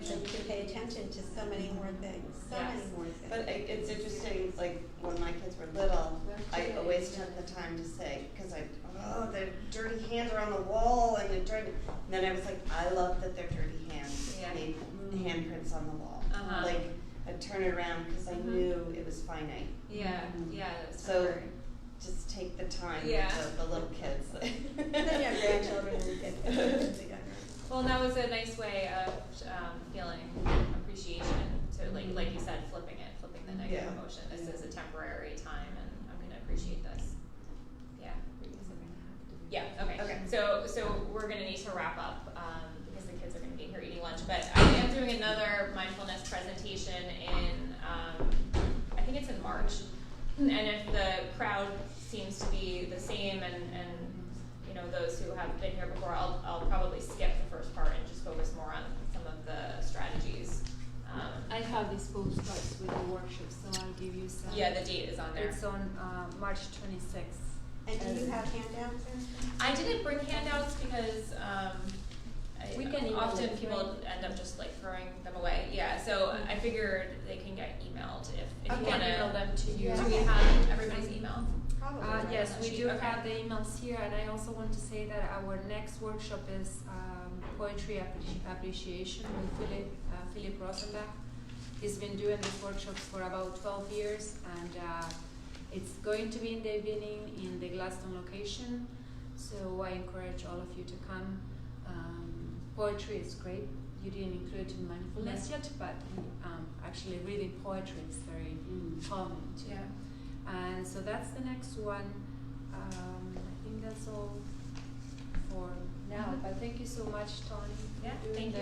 So you can pay attention to so many more things, many more things. But it's interesting, like, when my kids were little, I always took the time to say, because the dirty hands are on the wall, and and then I was like, I love that their dirty hands Yeah. made handprints on the wall. Uh-huh. Like, I'd turn it around because I knew it was finite. Yeah, that's So, temporary. just take the time Yeah. with the little kids. Then you have grandchildren and kids. Well, and that was a nice way of feeling appreciation to, like you said, flipping the negative Yeah. emotion. This is a temporary time, and I'm going to appreciate this. Yeah. Yeah. Okay. Okay. So we're going to need to wrap up because the kids are going to be here eating lunch. But I am doing another mindfulness presentation in I think it's in March, and if the crowd seems to be the same and those who have been here before, I'll probably skip the first part and just focus more on some of the strategies. I have these postcards with the workshops, so I'll give you some. Yeah, the date is on there. It's on March 26th. And do you have handouts or anything? I didn't bring handouts because We can email often them, people right? end up just like throwing them away. Yeah, so I figured they can get emailed if I you can want email to. them to you. Do we have everybody's email? Probably. Yes, we do Okay. have the emails here, and I also want to say that our next workshop is poetry appreciation with Philip Rosenbach. He's been doing these workshops for about 12 years, and it's going to be in the evening in the Glaston location. So I encourage all of you to come. Poetry is great. You didn't include it in mindfulness yet, but actually reading poetry is very calming too. Yeah. And so that's the next one. I think that's all for now. But thank you so much, Tony. Yeah, for doing thank you. that.